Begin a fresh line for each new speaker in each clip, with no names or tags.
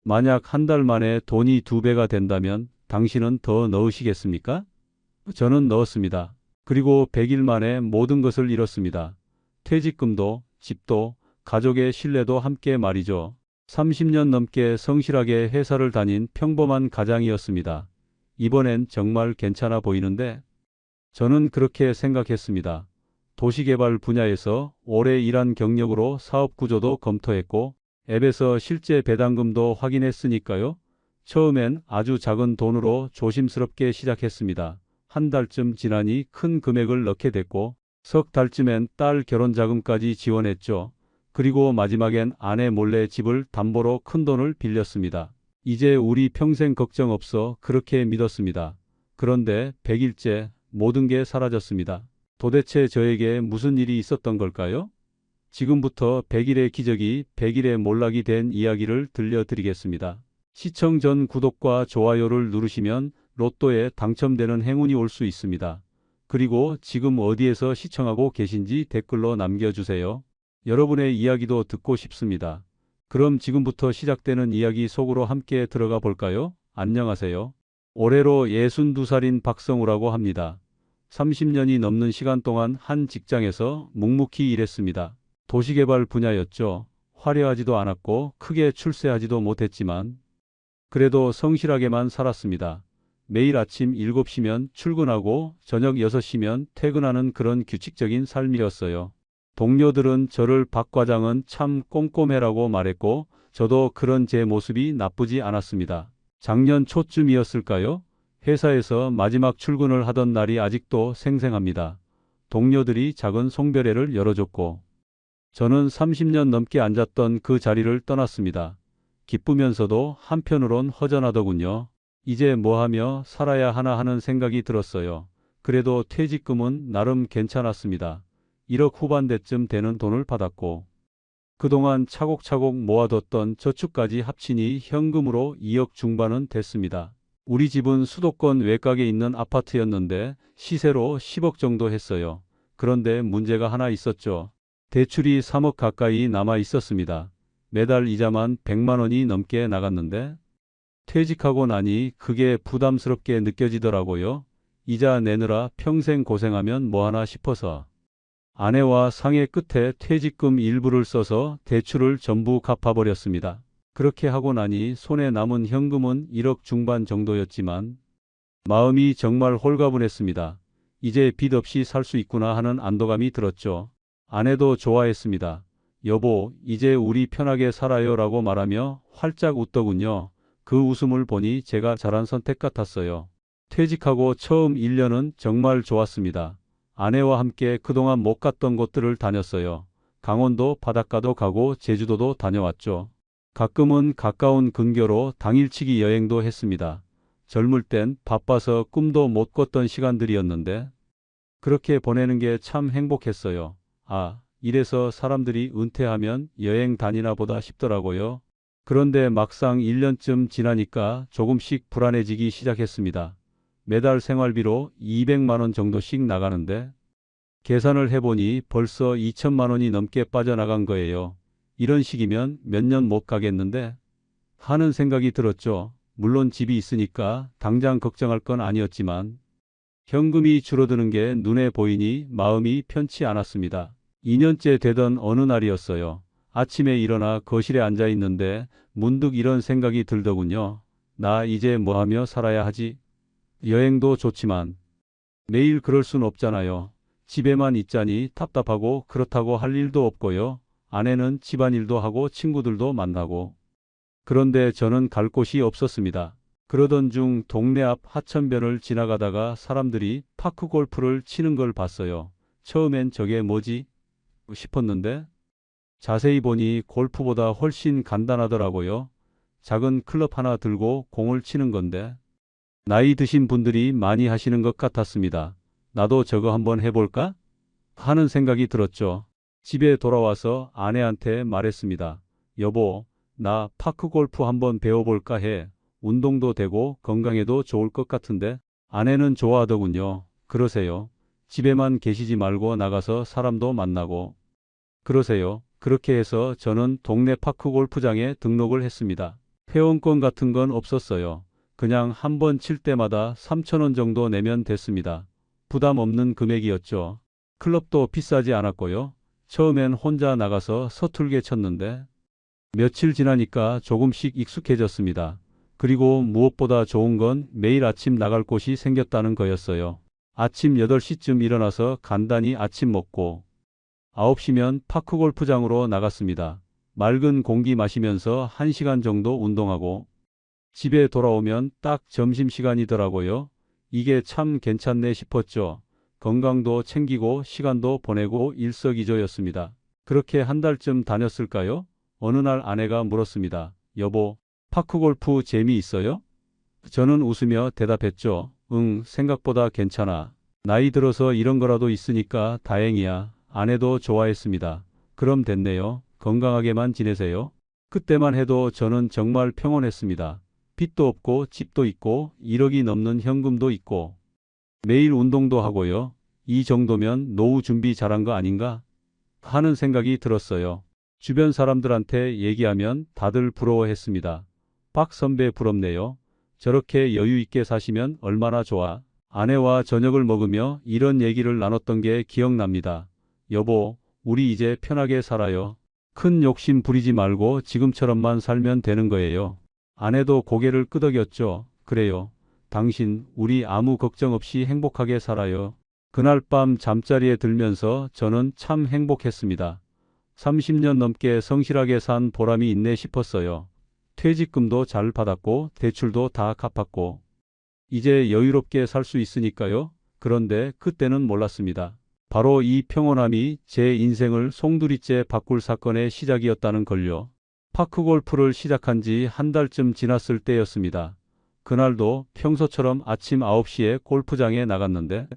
만약 한 달 만에 돈이 2배가 된다면 당신은 더 넣으시겠습니까? 저는 넣었습니다. 그리고 100일 만에 모든 것을 잃었습니다. 퇴직금도, 집도, 가족의 신뢰도 함께 말이죠. 30년 넘게 성실하게 회사를 다닌 평범한 가장이었습니다. 이번엔 정말 괜찮아 보이는데? 저는 그렇게 생각했습니다. 도시개발 분야에서 오래 일한 경력으로 사업 구조도 검토했고 앱에서 실제 배당금도 확인했으니까요. 처음엔 아주 작은 돈으로 조심스럽게 시작했습니다. 한 달쯤 지나니 큰 금액을 넣게 됐고 석 달쯤엔 딸 결혼 자금까지 지원했죠. 그리고 마지막엔 아내 몰래 집을 담보로 큰 돈을 빌렸습니다. 이제 우리 평생 걱정 없어 그렇게 믿었습니다. 그런데 100일째 모든 게 사라졌습니다. 도대체 저에게 무슨 일이 있었던 걸까요? 지금부터 100일의 기적이 100일의 몰락이 된 이야기를 들려드리겠습니다. 시청 전 구독과 좋아요를 누르시면 로또에 당첨되는 행운이 올 수 있습니다. 그리고 지금 어디에서 시청하고 계신지 댓글로 남겨주세요. 여러분의 이야기도 듣고 싶습니다. 그럼 지금부터 시작되는 이야기 속으로 함께 들어가 볼까요? 안녕하세요. 올해로 62살인 박성우라고 합니다. 30년이 넘는 시간 동안 한 직장에서 묵묵히 일했습니다. 도시개발 분야였죠. 화려하지도 않았고 크게 출세하지도 못했지만 그래도 성실하게만 살았습니다. 매일 아침 7시면 출근하고 저녁 6시면 퇴근하는 그런 규칙적인 삶이었어요. 동료들은 저를 박 과장은 참 꼼꼼해라고 말했고 저도 그런 제 모습이 나쁘지 않았습니다. 작년 초쯤이었을까요? 회사에서 마지막 출근을 하던 날이 아직도 생생합니다. 동료들이 작은 송별회를 열어줬고 저는 30년 넘게 앉았던 그 자리를 떠났습니다. 기쁘면서도 한편으론 허전하더군요. 이제 뭐 하며 살아야 하나 하는 생각이 들었어요. 그래도 퇴직금은 나름 괜찮았습니다. 1억 후반대쯤 되는 돈을 받았고 그동안 차곡차곡 모아뒀던 저축까지 합치니 현금으로 2억 중반은 됐습니다. 우리 집은 수도권 외곽에 있는 아파트였는데 시세로 10억 정도 했어요. 그런데 문제가 하나 있었죠. 대출이 3억 가까이 남아 있었습니다. 매달 이자만 100만 원이 넘게 나갔는데 퇴직하고 나니 그게 부담스럽게 느껴지더라고요. 이자 내느라 평생 고생하면 뭐하나 싶어서 아내와 상의 끝에 퇴직금 일부를 써서 대출을 전부 갚아버렸습니다. 그렇게 하고 나니 손에 남은 현금은 1억 중반 정도였지만 마음이 정말 홀가분했습니다. 이제 빚 없이 살 수 있구나 하는 안도감이 들었죠. 아내도 좋아했습니다. 여보, 이제 우리 편하게 살아요 라고 말하며 활짝 웃더군요. 그 웃음을 보니 제가 잘한 선택 같았어요. 퇴직하고 처음 1년은 정말 좋았습니다. 아내와 함께 그동안 못 갔던 곳들을 다녔어요. 강원도 바닷가도 가고 제주도도 다녀왔죠. 가끔은 가까운 근교로 당일치기 여행도 했습니다. 젊을 땐 바빠서 꿈도 못 꿨던 시간들이었는데 그렇게 보내는 게 참 행복했어요. 아, 이래서 사람들이 은퇴하면 여행 다니나 보다 싶더라고요. 그런데 막상 1년쯤 지나니까 조금씩 불안해지기 시작했습니다. 매달 생활비로 200만 원 정도씩 나가는데 계산을 해보니 벌써 2천만 원이 넘게 빠져나간 거예요. 이런 식이면 몇 년 못 가겠는데 하는 생각이 들었죠. 물론 집이 있으니까 당장 걱정할 건 아니었지만 현금이 줄어드는 게 눈에 보이니 마음이 편치 않았습니다. 2년째 되던 어느 날이었어요. 아침에 일어나 거실에 앉아 있는데 문득 이런 생각이 들더군요. 나 이제 뭐 하며 살아야 하지? 여행도 좋지만 매일 그럴 순 없잖아요. 집에만 있자니 답답하고 그렇다고 할 일도 없고요. 아내는 집안일도 하고 친구들도 만나고. 그런데 저는 갈 곳이 없었습니다. 그러던 중 동네 앞 하천변을 지나가다가 사람들이 파크 골프를 치는 걸 봤어요. 처음엔 저게 뭐지? 싶었는데 자세히 보니 골프보다 훨씬 간단하더라고요. 작은 클럽 하나 들고 공을 치는 건데 나이 드신 분들이 많이 하시는 것 같았습니다. 나도 저거 한번 해볼까? 하는 생각이 들었죠. 집에 돌아와서 아내한테 말했습니다. 여보, 나 파크 골프 한번 배워볼까 해. 운동도 되고 건강에도 좋을 것 같은데. 아내는 좋아하더군요. 그러세요. 집에만 계시지 말고 나가서 사람도 만나고. 그러세요. 그렇게 해서 저는 동네 파크 골프장에 등록을 했습니다. 회원권 같은 건 없었어요. 그냥 한 번 칠 때마다 3,000원 정도 내면 됐습니다. 부담 없는 금액이었죠. 클럽도 비싸지 않았고요. 처음엔 혼자 나가서 서툴게 쳤는데 며칠 지나니까 조금씩 익숙해졌습니다. 그리고 무엇보다 좋은 건 매일 아침 나갈 곳이 생겼다는 거였어요. 아침 8시쯤 일어나서 간단히 아침 먹고 9시면 파크 골프장으로 나갔습니다. 맑은 공기 마시면서 1시간 정도 운동하고 집에 돌아오면 딱 점심시간이더라고요. 이게 참 괜찮네 싶었죠. 건강도 챙기고 시간도 보내고 일석이조였습니다. 그렇게 한 달쯤 다녔을까요? 어느 날 아내가 물었습니다. 여보, 파크골프 재미있어요? 저는 웃으며 대답했죠. 응, 생각보다 괜찮아. 나이 들어서 이런 거라도 있으니까 다행이야. 아내도 좋아했습니다. 그럼 됐네요. 건강하게만 지내세요. 그때만 해도 저는 정말 평온했습니다. 빚도 없고 집도 있고 1억이 넘는 현금도 있고 매일 운동도 하고요. 이 정도면 노후 준비 잘한 거 아닌가 하는 생각이 들었어요. 주변 사람들한테 얘기하면 다들 부러워했습니다. 박 선배 부럽네요. 저렇게 여유 있게 사시면 얼마나 좋아. 아내와 저녁을 먹으며 이런 얘기를 나눴던 게 기억납니다. 여보, 우리 이제 편하게 살아요. 큰 욕심 부리지 말고 지금처럼만 살면 되는 거예요. 아내도 고개를 끄덕였죠. 그래요. 당신, 우리 아무 걱정 없이 행복하게 살아요. 그날 밤 잠자리에 들면서 저는 참 행복했습니다. 30년 넘게 성실하게 산 보람이 있네 싶었어요. 퇴직금도 잘 받았고 대출도 다 갚았고 이제 여유롭게 살 수 있으니까요. 그런데 그때는 몰랐습니다. 바로 이 평온함이 제 인생을 송두리째 바꿀 사건의 시작이었다는 걸요. 파크골프를 시작한 지 한 달쯤 지났을 때였습니다. 그날도 평소처럼 아침 9시에 골프장에 나갔는데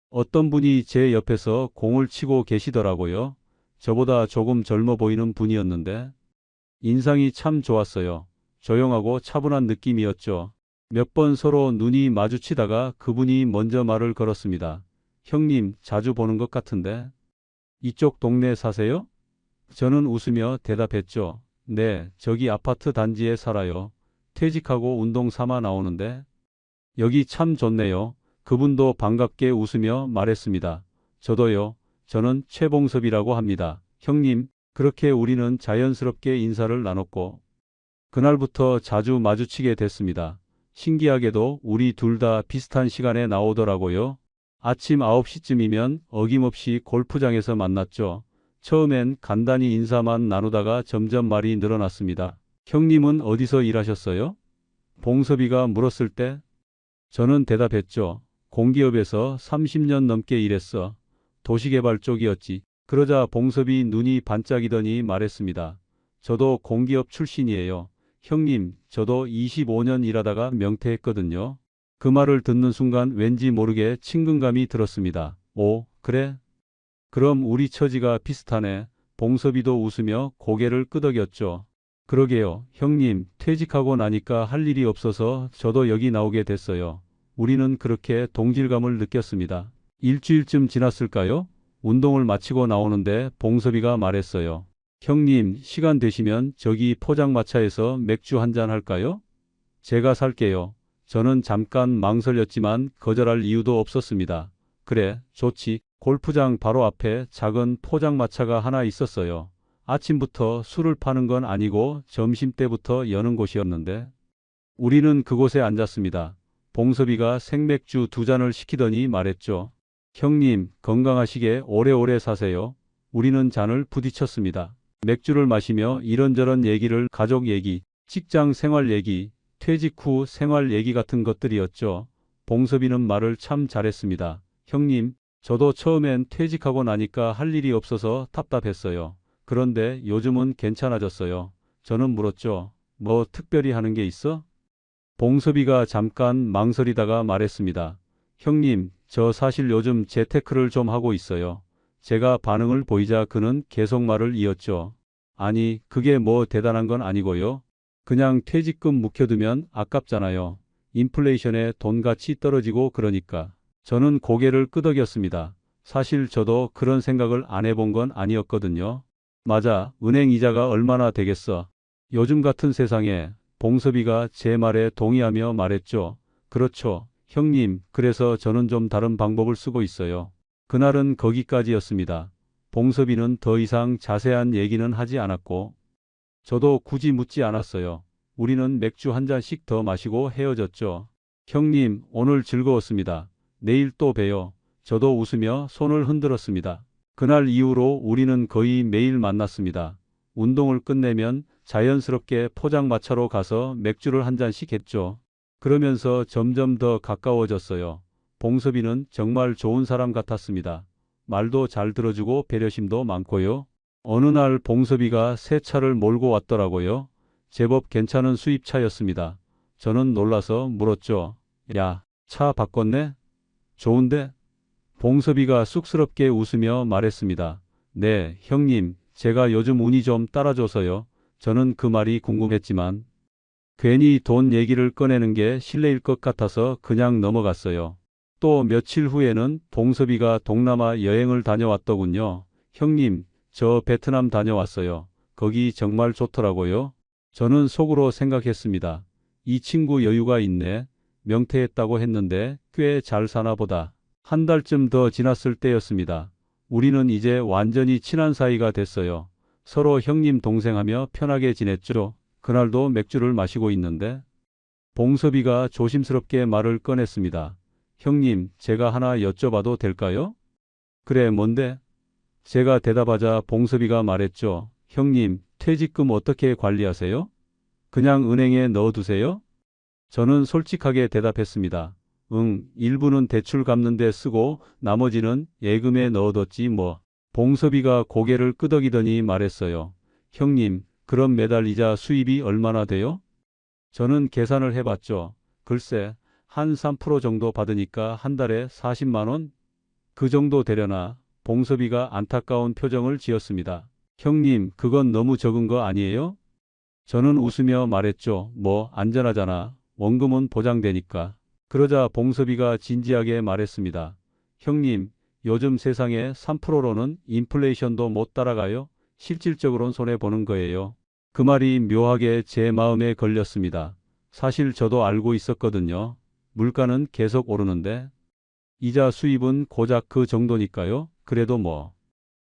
어떤 분이 제 옆에서 공을 치고 계시더라고요. 저보다 조금 젊어 보이는 분이었는데 인상이 참 좋았어요. 조용하고 차분한 느낌이었죠. 몇 번 서로 눈이 마주치다가 그분이 먼저 말을 걸었습니다. 형님, 자주 보는 것 같은데 이쪽 동네 사세요? 저는 웃으며 대답했죠. 네, 저기 아파트 단지에 살아요. 퇴직하고 운동 삼아 나오는데 여기 참 좋네요. 그분도 반갑게 웃으며 말했습니다. 저도요. 저는 최봉섭이라고 합니다. 형님, 그렇게 우리는 자연스럽게 인사를 나눴고 그날부터 자주 마주치게 됐습니다. 신기하게도 우리 둘 다 비슷한 시간에 나오더라고요. 아침 9시쯤이면 어김없이 골프장에서 만났죠. 처음엔 간단히 인사만 나누다가 점점 말이 늘어났습니다. 형님은 어디서 일하셨어요? 봉섭이가 물었을 때 저는 대답했죠. 공기업에서 30년 넘게 일했어. 도시개발 쪽이었지. 그러자 봉섭이 눈이 반짝이더니 말했습니다. 저도 공기업 출신이에요. 형님, 저도 25년 일하다가 명퇴했거든요. 그 말을 듣는 순간 왠지 모르게 친근감이 들었습니다. 오, 그래? 그럼 우리 처지가 비슷하네. 봉섭이도 웃으며 고개를 끄덕였죠. 그러게요. 형님, 퇴직하고 나니까 할 일이 없어서 저도 여기 나오게 됐어요. 우리는 그렇게 동질감을 느꼈습니다. 일주일쯤 지났을까요? 운동을 마치고 나오는데 봉섭이가 말했어요. 형님, 시간 되시면 저기 포장마차에서 맥주 한잔 할까요? 제가 살게요. 저는 잠깐 망설였지만 거절할 이유도 없었습니다. 그래, 좋지. 골프장 바로 앞에 작은 포장마차가 하나 있었어요. 아침부터 술을 파는 건 아니고 점심때부터 여는 곳이었는데 우리는 그곳에 앉았습니다. 봉섭이가 생맥주 2잔을 시키더니 말했죠. 형님, 건강하시게 오래오래 사세요. 우리는 잔을 부딪혔습니다. 맥주를 마시며 이런저런 얘기를 가족 얘기, 직장 생활 얘기, 퇴직 후 생활 얘기 같은 것들이었죠. 봉섭이는 말을 참 잘했습니다. 형님, 저도 처음엔 퇴직하고 나니까 할 일이 없어서 답답했어요. 그런데 요즘은 괜찮아졌어요. 저는 물었죠. 뭐 특별히 하는 게 있어? 봉섭이가 잠깐 망설이다가 말했습니다. 형님, 저 사실 요즘 재테크를 좀 하고 있어요. 제가 반응을 보이자 그는 계속 말을 이었죠. 아니, 그게 뭐 대단한 건 아니고요. 그냥 퇴직금 묵혀두면 아깝잖아요. 인플레이션에 돈 가치 떨어지고 그러니까. 저는 고개를 끄덕였습니다. 사실 저도 그런 생각을 안 해본 건 아니었거든요. 맞아, 은행 이자가 얼마나 되겠어. 요즘 같은 세상에 봉섭이가 제 말에 동의하며 말했죠. 그렇죠. 형님, 그래서 저는 좀 다른 방법을 쓰고 있어요. 그날은 거기까지였습니다. 봉섭이는 더 이상 자세한 얘기는 하지 않았고, 저도 굳이 묻지 않았어요. 우리는 맥주 한 잔씩 더 마시고 헤어졌죠. 형님, 오늘 즐거웠습니다. 내일 또 봬요. 저도 웃으며 손을 흔들었습니다. 그날 이후로 우리는 거의 매일 만났습니다. 운동을 끝내면 자연스럽게 포장마차로 가서 맥주를 한 잔씩 했죠. 그러면서 점점 더 가까워졌어요. 봉섭이는 정말 좋은 사람 같았습니다. 말도 잘 들어주고 배려심도 많고요. 어느 날 봉섭이가 새 차를 몰고 왔더라고요. 제법 괜찮은 수입차였습니다. 저는 놀라서 물었죠. 야, 차 바꿨네? 좋은데? 봉섭이가 쑥스럽게 웃으며 말했습니다. 네, 형님, 제가 요즘 운이 좀 따라줘서요. 저는 그 말이 궁금했지만 괜히 돈 얘기를 꺼내는 게 실례일 것 같아서 그냥 넘어갔어요. 또 며칠 후에는 봉섭이가 동남아 여행을 다녀왔더군요. 형님, 저 베트남 다녀왔어요. 거기 정말 좋더라고요. 저는 속으로 생각했습니다. 이 친구 여유가 있네. 명퇴했다고 했는데 꽤 잘 사나 보다. 한 달쯤 더 지났을 때였습니다. 우리는 이제 완전히 친한 사이가 됐어요. 서로 형님 동생하며 편하게 지냈죠. 그날도 맥주를 마시고 있는데 봉섭이가 조심스럽게 말을 꺼냈습니다. 형님, 제가 하나 여쭤봐도 될까요? 그래, 뭔데? 제가 대답하자 봉섭이가 말했죠. 형님, 퇴직금 어떻게 관리하세요? 그냥 은행에 넣어두세요? 저는 솔직하게 대답했습니다. 응, 일부는 대출 갚는 데 쓰고 나머지는 예금에 넣어뒀지 뭐. 봉섭이가 고개를 끄덕이더니 말했어요. 형님, 그럼 매달 이자 수입이 얼마나 돼요? 저는 계산을 해봤죠. 글쎄, 한 3% 정도 받으니까 한 달에 40만 원? 그 정도 되려나? 봉섭이가 안타까운 표정을 지었습니다. 형님, 그건 너무 적은 거 아니에요? 저는 웃으며 말했죠. 뭐, 안전하잖아. 원금은 보장되니까. 그러자 봉섭이가 진지하게 말했습니다. 형님, 요즘 세상에 3%로는 인플레이션도 못 따라가요? 실질적으로는 손해보는 거예요. 그 말이 묘하게 제 마음에 걸렸습니다. 사실 저도 알고 있었거든요. 물가는 계속 오르는데 이자 수입은 고작 그 정도니까요. 그래도 뭐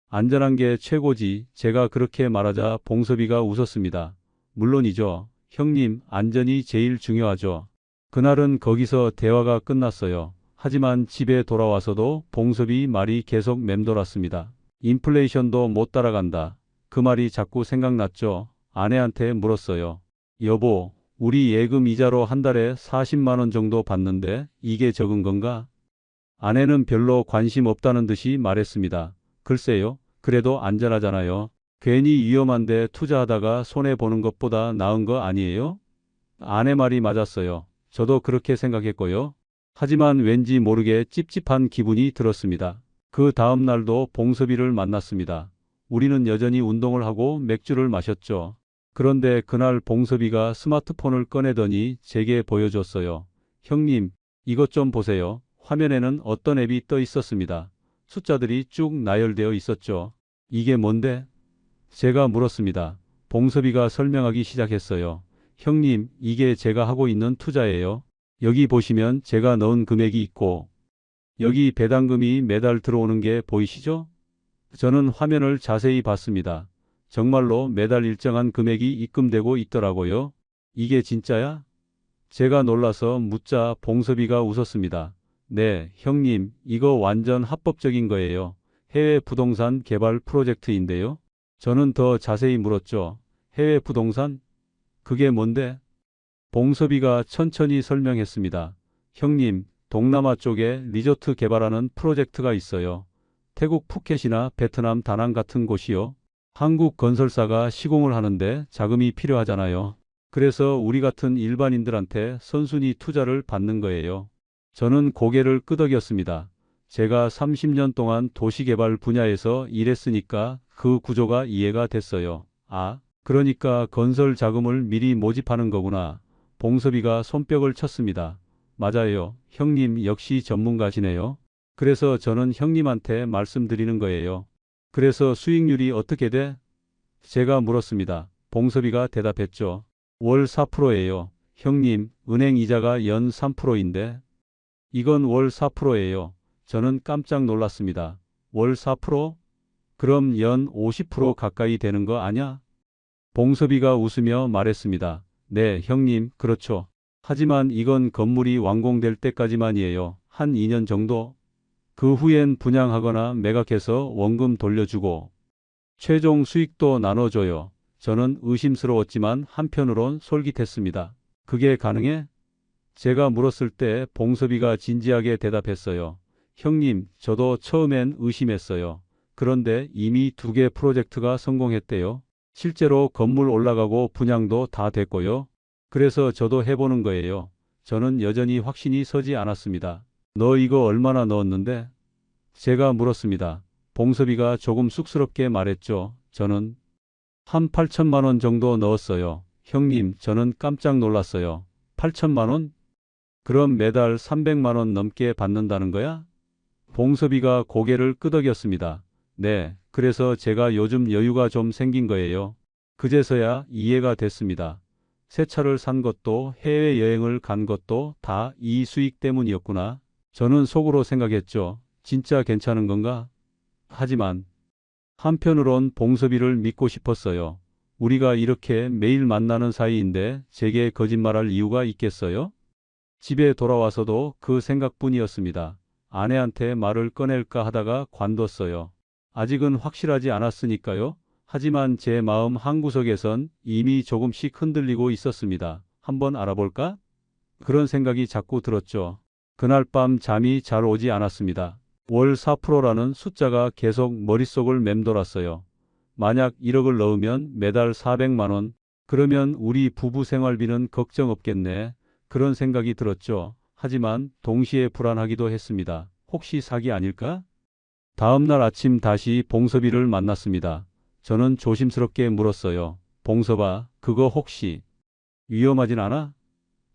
안전한 게 최고지. 제가 그렇게 말하자 봉섭이가 웃었습니다. 물론이죠. 형님, 안전이 제일 중요하죠. 그날은 거기서 대화가 끝났어요. 하지만 집에 돌아와서도 봉섭이 말이 계속 맴돌았습니다. 인플레이션도 못 따라간다. 그 말이 자꾸 생각났죠. 아내한테 물었어요. 여보, 우리 예금 이자로 한 달에 40만 원 정도 받는데 이게 적은 건가? 아내는 별로 관심 없다는 듯이 말했습니다. 글쎄요, 그래도 안전하잖아요. 괜히 위험한데 투자하다가 손해보는 것보다 나은 거 아니에요? 아내 말이 맞았어요. 저도 그렇게 생각했고요. 하지만 왠지 모르게 찝찝한 기분이 들었습니다. 그 다음 날도 봉섭이를 만났습니다. 우리는 여전히 운동을 하고 맥주를 마셨죠. 그런데 그날 봉섭이가 스마트폰을 꺼내더니 제게 보여줬어요. 형님, 이것 좀 보세요. 화면에는 어떤 앱이 떠 있었습니다. 숫자들이 쭉 나열되어 있었죠. 이게 뭔데? 제가 물었습니다. 봉섭이가 설명하기 시작했어요. 형님, 이게 제가 하고 있는 투자예요. 여기 보시면 제가 넣은 금액이 있고 여기 배당금이 매달 들어오는 게 보이시죠? 저는 화면을 자세히 봤습니다. 정말로 매달 일정한 금액이 입금되고 있더라고요. 이게 진짜야? 제가 놀라서 묻자 봉섭이가 웃었습니다. 네, 형님, 이거 완전 합법적인 거예요. 해외 부동산 개발 프로젝트인데요. 저는 더 자세히 물었죠. 해외 부동산? 그게 뭔데? 봉섭이가 천천히 설명했습니다. 형님, 동남아 쪽에 리조트 개발하는 프로젝트가 있어요. 태국 푸켓이나 베트남 다낭 같은 곳이요. 한국 건설사가 시공을 하는데 자금이 필요하잖아요. 그래서 우리 같은 일반인들한테 선순위 투자를 받는 거예요. 저는 고개를 끄덕였습니다. 제가 30년 동안 도시개발 분야에서 일했으니까 그 구조가 이해가 됐어요. 아, 그러니까 건설 자금을 미리 모집하는 거구나. 봉섭이가 손뼉을 쳤습니다. 맞아요. 형님 역시 전문가시네요. 그래서 저는 형님한테 말씀드리는 거예요. 그래서 수익률이 어떻게 돼? 제가 물었습니다. 봉섭이가 대답했죠. 월 4%예요. 형님, 은행 이자가 연 3%인데. 이건 월 4%예요. 저는 깜짝 놀랐습니다. 월 4%? 그럼 연 50% 가까이 되는 거 아냐? 봉섭이가 웃으며 말했습니다. 네, 형님, 그렇죠. 하지만 이건 건물이 완공될 때까지만이에요. 한 2년 정도? 그 후엔 분양하거나 매각해서 원금 돌려주고 최종 수익도 나눠줘요. 저는 의심스러웠지만 한편으론 솔깃했습니다. 그게 가능해? 제가 물었을 때 봉섭이가 진지하게 대답했어요. 형님, 저도 처음엔 의심했어요. 그런데 이미 2개 프로젝트가 성공했대요. 실제로 건물 올라가고 분양도 다 됐고요. 그래서 저도 해보는 거예요. 저는 여전히 확신이 서지 않았습니다. 너 이거 얼마나 넣었는데? 제가 물었습니다. 봉섭이가 조금 쑥스럽게 말했죠. 저는 한 8천만 원 정도 넣었어요. 형님, 저는 깜짝 놀랐어요. 8천만 원? 그럼 매달 300만 원 넘게 받는다는 거야? 봉섭이가 고개를 끄덕였습니다. 네, 그래서 제가 요즘 여유가 좀 생긴 거예요. 그제서야 이해가 됐습니다. 새 차를 산 것도 해외여행을 간 것도 다 이 수익 때문이었구나. 저는 속으로 생각했죠. 진짜 괜찮은 건가? 하지만 한편으론 봉섭이를 믿고 싶었어요. 우리가 이렇게 매일 만나는 사이인데 제게 거짓말할 이유가 있겠어요? 집에 돌아와서도 그 생각뿐이었습니다. 아내한테 말을 꺼낼까 하다가 관뒀어요. 아직은 확실하지 않았으니까요. 하지만 제 마음 한구석에선 이미 조금씩 흔들리고 있었습니다. 한번 알아볼까? 그런 생각이 자꾸 들었죠. 그날 밤 잠이 잘 오지 않았습니다. 월 4%라는 숫자가 계속 머릿속을 맴돌았어요. 만약 1억을 넣으면 매달 400만 원, 그러면 우리 부부 생활비는 걱정 없겠네. 그런 생각이 들었죠. 하지만 동시에 불안하기도 했습니다. 혹시 사기 아닐까? 다음 날 아침 다시 봉섭이를 만났습니다. 저는 조심스럽게 물었어요. 봉섭아, 그거 혹시 위험하진 않아?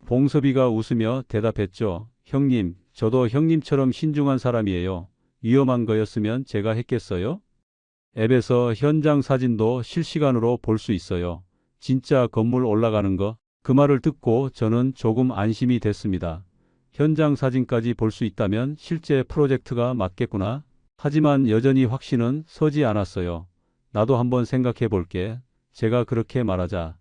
봉섭이가 웃으며 대답했죠. 형님, 저도 형님처럼 신중한 사람이에요. 위험한 거였으면 제가 했겠어요? 앱에서 현장 사진도 실시간으로 볼 수 있어요. 진짜 건물 올라가는 거. 그 말을 듣고 저는 조금 안심이 됐습니다. 현장 사진까지 볼 수 있다면 실제 프로젝트가 맞겠구나. 하지만 여전히 확신은 서지 않았어요. 나도 한번 생각해 볼게. 제가 그렇게 말하자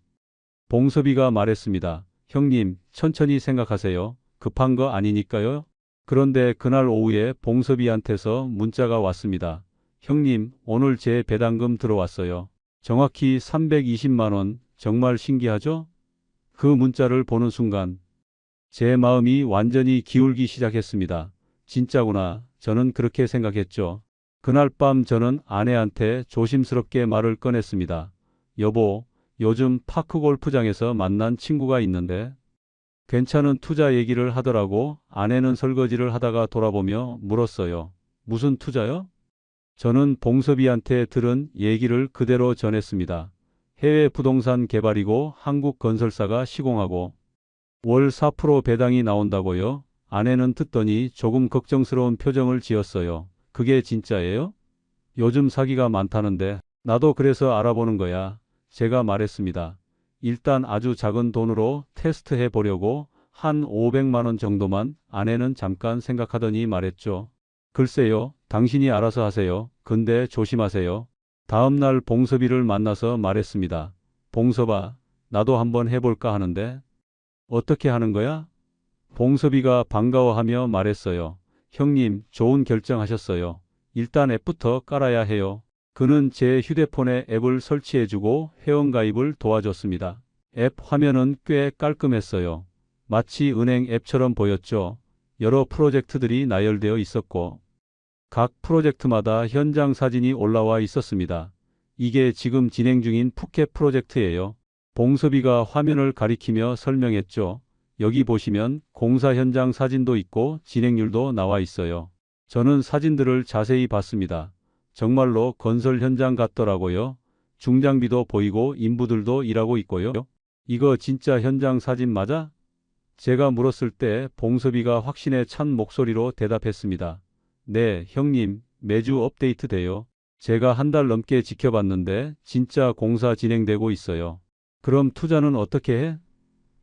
봉섭이가 말했습니다. 형님, 천천히 생각하세요. 급한 거 아니니까요. 그런데 그날 오후에 봉섭이한테서 문자가 왔습니다. 형님, 오늘 제 배당금 들어왔어요. 정확히 320만 원. 정말 신기하죠? 그 문자를 보는 순간 제 마음이 완전히 기울기 시작했습니다. 진짜구나. 저는 그렇게 생각했죠. 그날 밤 저는 아내한테 조심스럽게 말을 꺼냈습니다. 여보, 요즘 파크 골프장에서 만난 친구가 있는데 괜찮은 투자 얘기를 하더라고. 아내는 설거지를 하다가 돌아보며 물었어요. 무슨 투자요? 저는 봉섭이한테 들은 얘기를 그대로 전했습니다. 해외 부동산 개발이고 한국 건설사가 시공하고 월 4% 배당이 나온다고요? 아내는 듣더니 조금 걱정스러운 표정을 지었어요. 그게 진짜예요? 요즘 사기가 많다는데 나도 그래서 알아보는 거야. 제가 말했습니다. 일단 아주 작은 돈으로 테스트해 보려고 한 500만 원 정도만. 아내는 잠깐 생각하더니 말했죠. 글쎄요, 당신이 알아서 하세요. 근데 조심하세요. 다음 날 봉섭이를 만나서 말했습니다. 봉섭아, 나도 한번 해볼까 하는데. 어떻게 하는 거야? 봉섭이가 반가워하며 말했어요. 형님, 좋은 결정하셨어요. 일단 앱부터 깔아야 해요. 그는 제 휴대폰에 앱을 설치해주고 회원가입을 도와줬습니다. 앱 화면은 꽤 깔끔했어요. 마치 은행 앱처럼 보였죠. 여러 프로젝트들이 나열되어 있었고 각 프로젝트마다 현장 사진이 올라와 있었습니다. 이게 지금 진행 중인 푸켓 프로젝트예요. 봉섭이가 화면을 가리키며 설명했죠. 여기 보시면 공사 현장 사진도 있고 진행률도 나와 있어요. 저는 사진들을 자세히 봤습니다. 정말로 건설 현장 같더라고요. 중장비도 보이고 인부들도 일하고 있고요. 이거 진짜 현장 사진 맞아? 제가 물었을 때 봉섭이가 확신에 찬 목소리로 대답했습니다. 네, 형님, 매주 업데이트 돼요. 제가 한 달 넘게 지켜봤는데 진짜 공사 진행되고 있어요. 그럼 투자는 어떻게 해?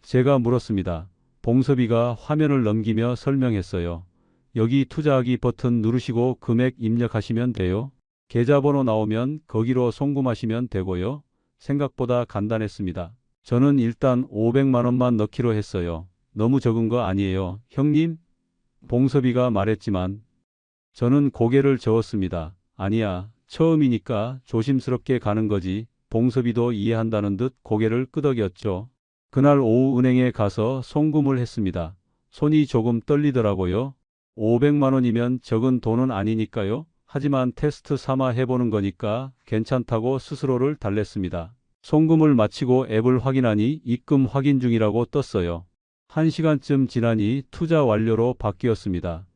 제가 물었습니다. 봉섭이가 화면을 넘기며 설명했어요. 여기 투자하기 버튼 누르시고 금액 입력하시면 돼요. 계좌번호 나오면 거기로 송금하시면 되고요. 생각보다 간단했습니다. 저는 일단 500만 원만 넣기로 했어요. 너무 적은 거 아니에요, 형님? 봉섭이가 말했지만 저는 고개를 저었습니다. 아니야, 처음이니까 조심스럽게 가는 거지. 봉섭이도 이해한다는 듯 고개를 끄덕였죠. 그날 오후 은행에 가서 송금을 했습니다. 손이 조금 떨리더라고요. 500만 원이면 적은 돈은 아니니까요. 하지만 테스트 삼아 해보는 거니까 괜찮다고 스스로를 달랬습니다. 송금을 마치고 앱을 확인하니 입금 확인 중이라고 떴어요. 1시간쯤 지나니 투자 완료로 바뀌었습니다.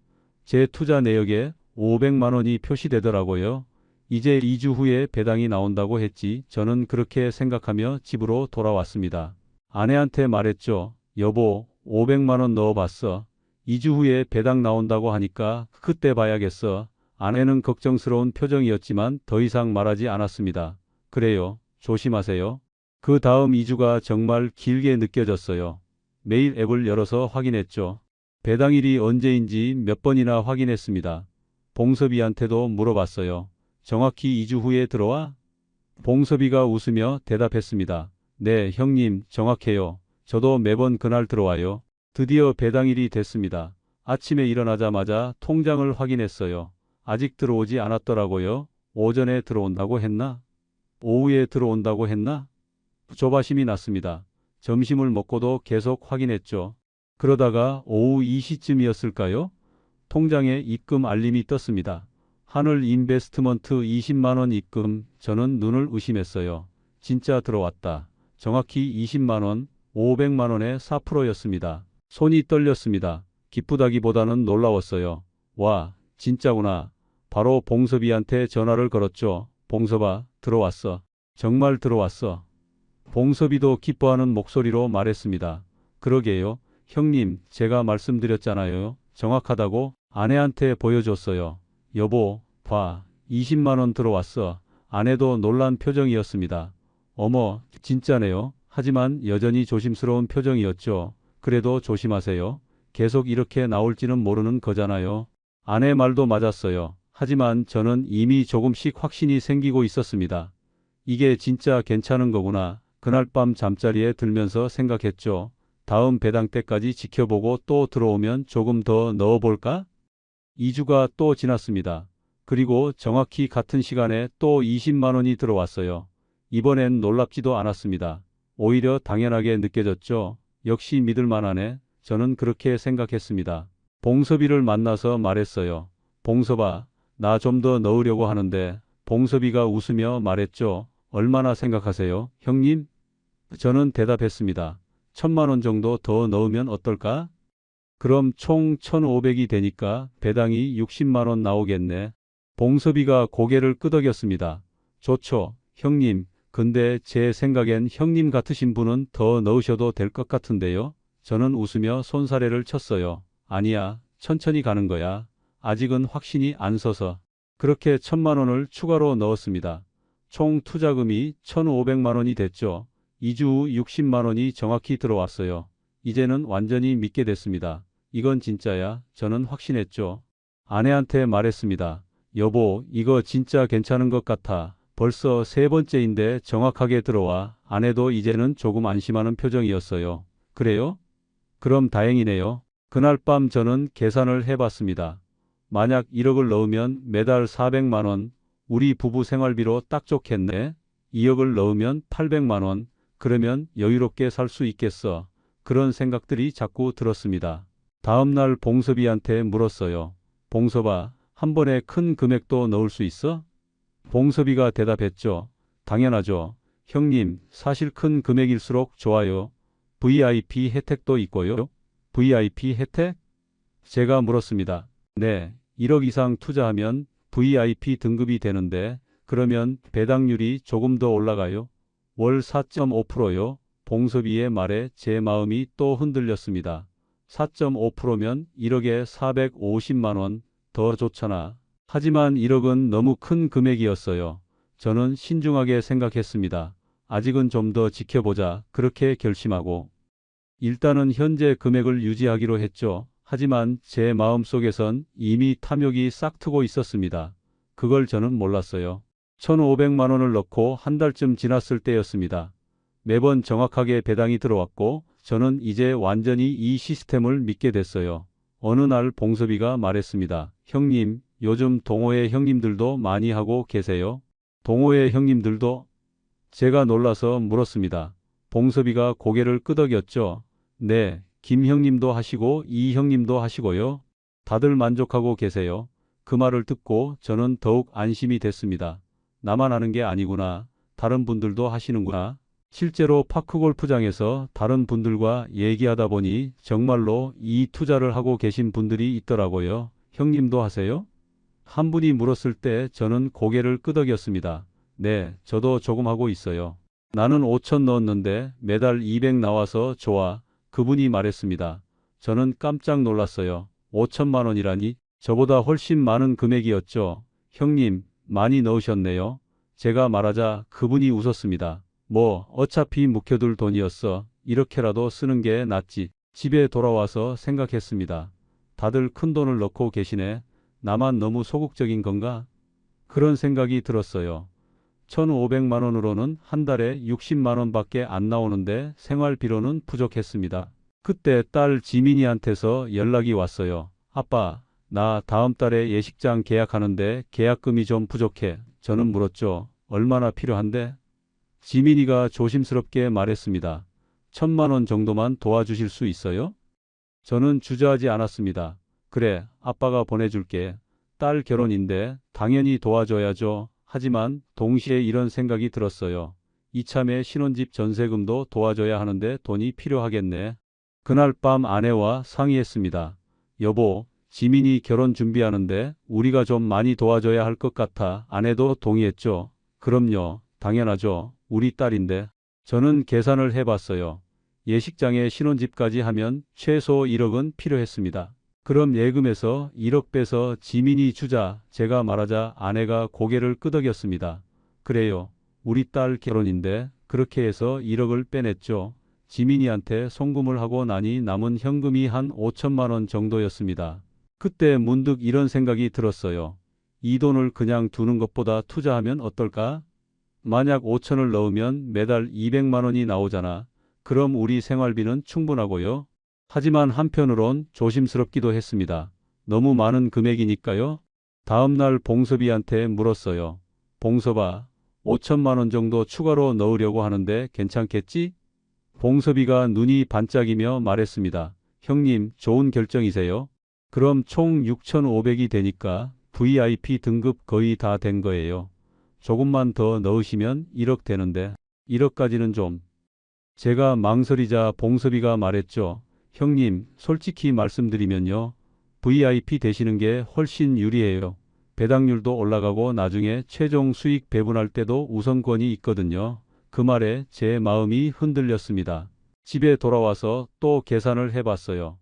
제 투자 내역에 500만 원이 표시되더라고요. 이제 2주 후에 배당이 나온다고 했지. 저는 그렇게 생각하며 집으로 돌아왔습니다. 아내한테 말했죠. 여보, 500만 원 넣어봤어. 2주 후에 배당 나온다고 하니까 그때 봐야겠어. 아내는 걱정스러운 표정이었지만 더 이상 말하지 않았습니다. 그래요. 조심하세요. 그 다음 2주가 정말 길게 느껴졌어요. 매일 앱을 열어서 확인했죠. 배당일이 언제인지 몇 번이나 확인했습니다. 봉섭이한테도 물어봤어요. 정확히 2주 후에 들어와? 봉섭이가 웃으며 대답했습니다. 네, 형님, 정확해요. 저도 매번 그날 들어와요. 드디어 배당일이 됐습니다. 아침에 일어나자마자 통장을 확인했어요. 아직 들어오지 않았더라고요. 오전에 들어온다고 했나? 오후에 들어온다고 했나? 조바심이 났습니다. 점심을 먹고도 계속 확인했죠. 그러다가 오후 2시쯤이었을까요? 통장에 입금 알림이 떴습니다. 하늘 인베스트먼트 20만 원 입금. 저는 눈을 의심했어요. 진짜 들어왔다. 정확히 20만 원, 500만 원의 4%였습니다. 손이 떨렸습니다. 기쁘다기보다는 놀라웠어요. 와, 진짜구나. 바로 봉섭이한테 전화를 걸었죠. 봉섭아, 들어왔어. 정말 들어왔어. 봉섭이도 기뻐하는 목소리로 말했습니다. 그러게요. 형님, 제가 말씀드렸잖아요. 정확하다고. 아내한테 보여줬어요. 여보, 봐. 20만 원 들어왔어. 아내도 놀란 표정이었습니다. 어머, 진짜네요. 하지만 여전히 조심스러운 표정이었죠. 그래도 조심하세요. 계속 이렇게 나올지는 모르는 거잖아요. 아내 말도 맞았어요. 하지만 저는 이미 조금씩 확신이 생기고 있었습니다. 이게 진짜 괜찮은 거구나. 그날 밤 잠자리에 들면서 생각했죠. 다음 배당 때까지 지켜보고 또 들어오면 조금 더 넣어볼까? 2주가 또 지났습니다. 그리고 정확히 같은 시간에 또 20만 원이 들어왔어요. 이번엔 놀랍지도 않았습니다. 오히려 당연하게 느껴졌죠. 역시 믿을 만하네. 저는 그렇게 생각했습니다. 봉섭이를 만나서 말했어요. 봉섭아, 나 좀 더 넣으려고 하는데. 봉섭이가 웃으며 말했죠. 얼마나 생각하세요, 형님? 저는 대답했습니다. 1,000만 원 정도 더 넣으면 어떨까? 그럼 총 1,500이 되니까 배당이 60만 원 나오겠네. 봉섭이가 고개를 끄덕였습니다. 좋죠, 형님. 근데 제 생각엔 형님 같으신 분은 더 넣으셔도 될 것 같은데요. 저는 웃으며 손사래를 쳤어요. 아니야, 천천히 가는 거야. 아직은 확신이 안 서서. 그렇게 1,000만 원을 추가로 넣었습니다. 총 투자금이 1,500만 원이 됐죠. 2주 후 60만 원이 정확히 들어왔어요. 이제는 완전히 믿게 됐습니다. 이건 진짜야. 저는 확신했죠. 아내한테 말했습니다. 여보, 이거 진짜 괜찮은 것 같아. 벌써 세 번째인데 정확하게 들어와. 아내도 이제는 조금 안심하는 표정이었어요. 그래요? 그럼 다행이네요. 그날 밤 저는 계산을 해봤습니다. 만약 1억을 넣으면 매달 400만 원, 우리 부부 생활비로 딱 좋겠네. 2억을 넣으면 800만 원, 그러면 여유롭게 살 수 있겠어. 그런 생각들이 자꾸 들었습니다. 다음 날 봉섭이한테 물었어요. 봉섭아, 한 번에 큰 금액도 넣을 수 있어? 봉섭이가 대답했죠. 당연하죠. 형님, 사실 큰 금액일수록 좋아요. VIP 혜택도 있고요. VIP 혜택? 제가 물었습니다. 네, 1억 이상 투자하면 VIP 등급이 되는데 그러면 배당률이 조금 더 올라가요. 월 4.5%요. 봉섭이의 말에 제 마음이 또 흔들렸습니다. 4.5%면 1억에 450만 원, 더 좋잖아. 하지만 1억은 너무 큰 금액이었어요. 저는 신중하게 생각했습니다. 아직은 좀 더 지켜보자. 그렇게 결심하고 일단은 현재 금액을 유지하기로 했죠. 하지만 제 마음속에선 이미 탐욕이 싹트고 있었습니다. 그걸 저는 몰랐어요. 1,500만 원을 넣고 한 달쯤 지났을 때였습니다. 매번 정확하게 배당이 들어왔고 저는 이제 완전히 이 시스템을 믿게 됐어요. 어느 날 봉섭이가 말했습니다. 형님, 요즘 동호회 형님들도 많이 하고 계세요? 동호회 형님들도? 제가 놀라서 물었습니다. 봉섭이가 고개를 끄덕였죠. 네, 김 형님도 하시고 이 형님도 하시고요. 다들 만족하고 계세요. 그 말을 듣고 저는 더욱 안심이 됐습니다. 나만 하는 게 아니구나. 다른 분들도 하시는구나. 실제로 파크골프장에서 다른 분들과 얘기하다 보니 정말로 이 투자를 하고 계신 분들이 있더라고요. 형님도 하세요? 한 분이 물었을 때 저는 고개를 끄덕였습니다. 네, 저도 조금 하고 있어요. 나는 5천 넣었는데 매달 200 나와서 좋아. 그분이 말했습니다. 저는 깜짝 놀랐어요. 5천만 원이라니? 저보다 훨씬 많은 금액이었죠. 형님, 많이 넣으셨네요. 제가 말하자 그분이 웃었습니다. 뭐 어차피 묵혀둘 돈이었어. 이렇게라도 쓰는 게 낫지. 집에 돌아와서 생각했습니다. 다들 큰 돈을 넣고 계시네. 나만 너무 소극적인 건가? 그런 생각이 들었어요. 1,500만 원으로는 한 달에 60만 원밖에 안 나오는데 생활비로는 부족했습니다. 그때 딸 지민이한테서 연락이 왔어요. 아빠, 나 다음 달에 예식장 계약하는데 계약금이 좀 부족해. 저는 물었죠. 얼마나 필요한데? 지민이가 조심스럽게 말했습니다. 1,000만 원 정도만 도와주실 수 있어요? 저는 주저하지 않았습니다. 그래, 아빠가 보내줄게. 딸 결혼인데 당연히 도와줘야죠. 하지만 동시에 이런 생각이 들었어요. 이참에 신혼집 전세금도 도와줘야 하는데 돈이 필요하겠네. 그날 밤 아내와 상의했습니다. 여보, 지민이 결혼 준비하는데 우리가 좀 많이 도와줘야 할 것 같아. 아내도 동의했죠. 그럼요, 당연하죠. 우리 딸인데. 저는 계산을 해봤어요. 예식장에 신혼집까지 하면 최소 1억은 필요했습니다. 그럼 예금에서 1억 빼서 지민이 주자. 제가 말하자 아내가 고개를 끄덕였습니다. 그래요. 우리 딸 결혼인데 그렇게 해서 1억을 빼냈죠. 지민이한테 송금을 하고 나니 남은 현금이 한 5천만 원 정도였습니다. 그때 문득 이런 생각이 들었어요. 이 돈을 그냥 두는 것보다 투자하면 어떨까? 만약 5천을 넣으면 매달 200만 원이 나오잖아. 그럼 우리 생활비는 충분하고요. 하지만 한편으론 조심스럽기도 했습니다. 너무 많은 금액이니까요. 다음 날 봉섭이한테 물었어요. 봉섭아, 5천만 원 정도 추가로 넣으려고 하는데 괜찮겠지? 봉섭이가 눈이 반짝이며 말했습니다. 형님, 좋은 결정이세요. 그럼 총 6,500이 되니까 VIP 등급 거의 다 된 거예요. 조금만 더 넣으시면 1억 되는데 1억까지는 좀. 제가 망설이자 봉섭이가 말했죠. 형님, 솔직히 말씀드리면요. VIP 되시는 게 훨씬 유리해요. 배당률도 올라가고 나중에 최종 수익 배분할 때도 우선권이 있거든요. 그 말에 제 마음이 흔들렸습니다. 집에 돌아와서 또 계산을 해봤어요.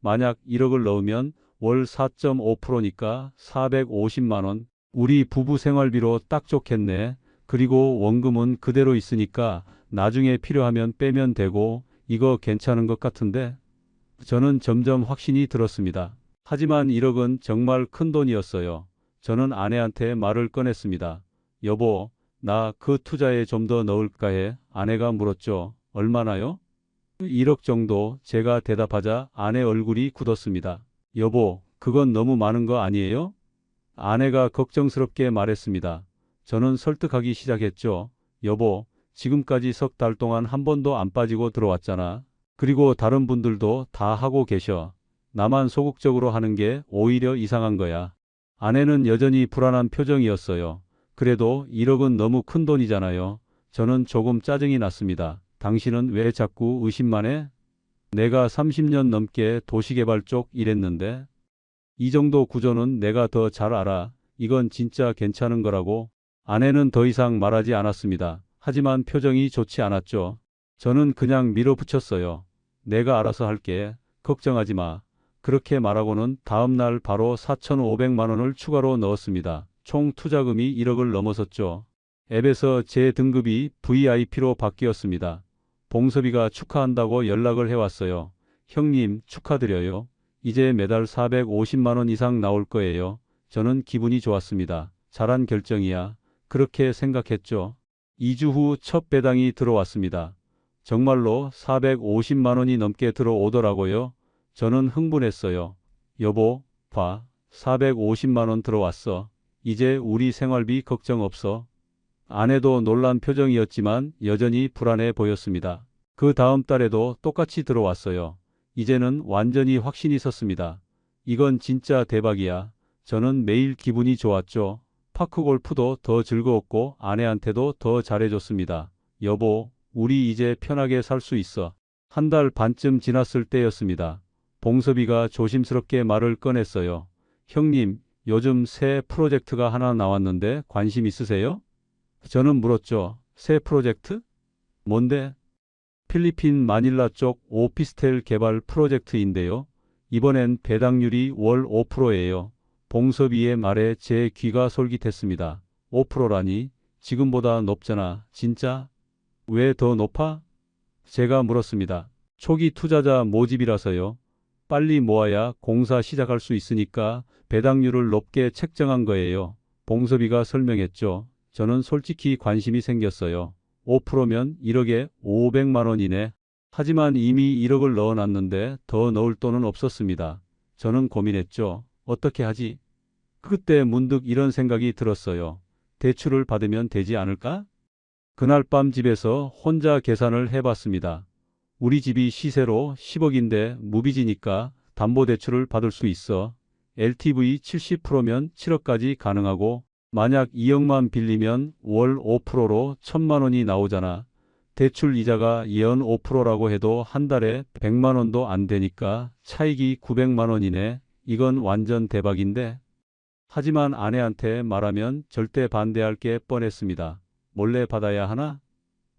만약 1억을 넣으면 월 4.5%니까 450만 원. 우리 부부 생활비로 딱 좋겠네. 그리고 원금은 그대로 있으니까 나중에 필요하면 빼면 되고 이거 괜찮은 것 같은데? 저는 점점 확신이 들었습니다. 하지만 1억은 정말 큰 돈이었어요. 저는 아내한테 말을 꺼냈습니다. 여보, 나 그 투자에 좀 더 넣을까 해. 아내가 물었죠. 얼마나요? 1억 정도. 제가 대답하자 아내 얼굴이 굳었습니다. 여보, 그건 너무 많은 거 아니에요? 아내가 걱정스럽게 말했습니다. 저는 설득하기 시작했죠. 여보, 지금까지 석 달 동안 한 번도 안 빠지고 들어왔잖아. 그리고 다른 분들도 다 하고 계셔. 나만 소극적으로 하는 게 오히려 이상한 거야. 아내는 여전히 불안한 표정이었어요. 그래도 1억은 너무 큰 돈이잖아요. 저는 조금 짜증이 났습니다. 당신은 왜 자꾸 의심만 해? 내가 30년 넘게 도시개발 쪽 일했는데 이 정도 구조는 내가 더 잘 알아. 이건 진짜 괜찮은 거라고. 아내는 더 이상 말하지 않았습니다. 하지만 표정이 좋지 않았죠. 저는 그냥 밀어붙였어요. 내가 알아서 할게. 걱정하지 마. 그렇게 말하고는 다음 날 바로 4,500만 원을 추가로 넣었습니다. 총 투자금이 1억을 넘어섰죠. 앱에서 제 등급이 VIP로 바뀌었습니다. 봉섭이가 축하한다고 연락을 해왔어요. 형님, 축하드려요. 이제 매달 450만 원 이상 나올 거예요. 저는 기분이 좋았습니다. 잘한 결정이야. 그렇게 생각했죠. 2주 후 첫 배당이 들어왔습니다. 정말로 450만 원이 넘게 들어오더라고요. 저는 흥분했어요. 여보, 봐. 450만 원 들어왔어. 이제 우리 생활비 걱정 없어. 아내도 놀란 표정이었지만 여전히 불안해 보였습니다. 그 다음 달에도 똑같이 들어왔어요. 이제는 완전히 확신이 섰습니다. 이건 진짜 대박이야. 저는 매일 기분이 좋았죠. 파크 골프도 더 즐거웠고 아내한테도 더 잘해줬습니다. 여보, 우리 이제 편하게 살 수 있어. 한 달 반쯤 지났을 때였습니다. 봉섭이가 조심스럽게 말을 꺼냈어요. 형님, 요즘 새 프로젝트가 하나 나왔는데 관심 있으세요? 저는 물었죠. 새 프로젝트? 뭔데? 필리핀 마닐라 쪽 오피스텔 개발 프로젝트인데요. 이번엔 배당률이 월 5%예요. 봉섭이의 말에 제 귀가 솔깃했습니다. 5%라니? 지금보다 높잖아. 진짜? 왜 더 높아? 제가 물었습니다. 초기 투자자 모집이라서요. 빨리 모아야 공사 시작할 수 있으니까 배당률을 높게 책정한 거예요. 봉섭이가 설명했죠. 저는 솔직히 관심이 생겼어요. 5%면 1억에 500만 원이네. 하지만 이미 1억을 넣어놨는데 더 넣을 돈은 없었습니다. 저는 고민했죠. 어떻게 하지? 그때 문득 이런 생각이 들었어요. 대출을 받으면 되지 않을까? 그날 밤 집에서 혼자 계산을 해봤습니다. 우리 집이 시세로 10억인데 무빚이니까 담보대출을 받을 수 있어. LTV 70%면 7억까지 가능하고 만약 2억만 빌리면 월 5%로 1,000만 원이 나오잖아. 대출 이자가 연 5%라고 해도 한 달에 100만 원도 안 되니까 차익이 900만 원이네. 이건 완전 대박인데. 하지만 아내한테 말하면 절대 반대할 게 뻔했습니다. 몰래 받아야 하나?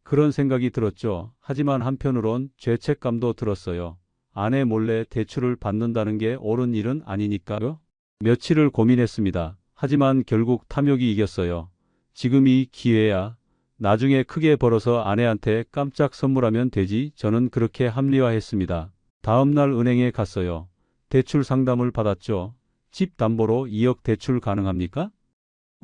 그런 생각이 들었죠. 하지만 한편으론 죄책감도 들었어요. 아내 몰래 대출을 받는다는 게 옳은 일은 아니니까요. 며칠을 고민했습니다. 하지만 결국 탐욕이 이겼어요. 지금이 기회야. 나중에 크게 벌어서 아내한테 깜짝 선물하면 되지. 저는 그렇게 합리화했습니다. 다음 날 은행에 갔어요. 대출 상담을 받았죠. 집 담보로 2억 대출 가능합니까?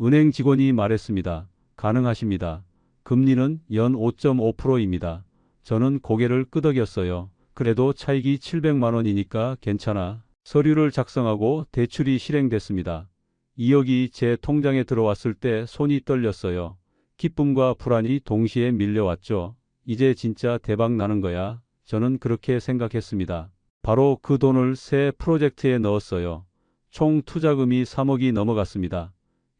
은행 직원이 말했습니다. 가능하십니다. 금리는 연 5.5%입니다. 저는 고개를 끄덕였어요. 그래도 차익이 700만 원이니까 괜찮아. 서류를 작성하고 대출이 실행됐습니다. 2억이 제 통장에 들어왔을 때 손이 떨렸어요. 기쁨과 불안이 동시에 밀려왔죠. 이제 진짜 대박 나는 거야. 저는 그렇게 생각했습니다. 바로 그 돈을 새 프로젝트에 넣었어요. 총 투자금이 3억이 넘어갔습니다.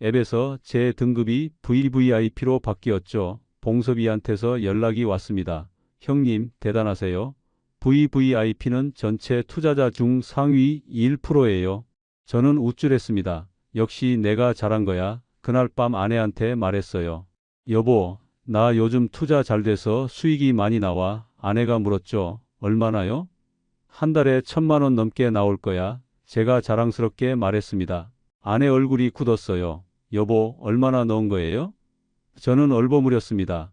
앱에서 제 등급이 VVIP로 바뀌었죠. 봉섭이한테서 연락이 왔습니다. 형님, 대단하세요. VVIP는 전체 투자자 중 상위 1%예요. 저는 우쭐했습니다. 역시 내가 잘한 거야. 그날 밤 아내한테 말했어요. 여보, 나 요즘 투자 잘 돼서 수익이 많이 나와. 아내가 물었죠. 얼마나요? 한 달에 1,000만 원 넘게 나올 거야. 제가 자랑스럽게 말했습니다. 아내 얼굴이 굳었어요. 여보, 얼마나 넣은 거예요? 저는 얼버무렸습니다.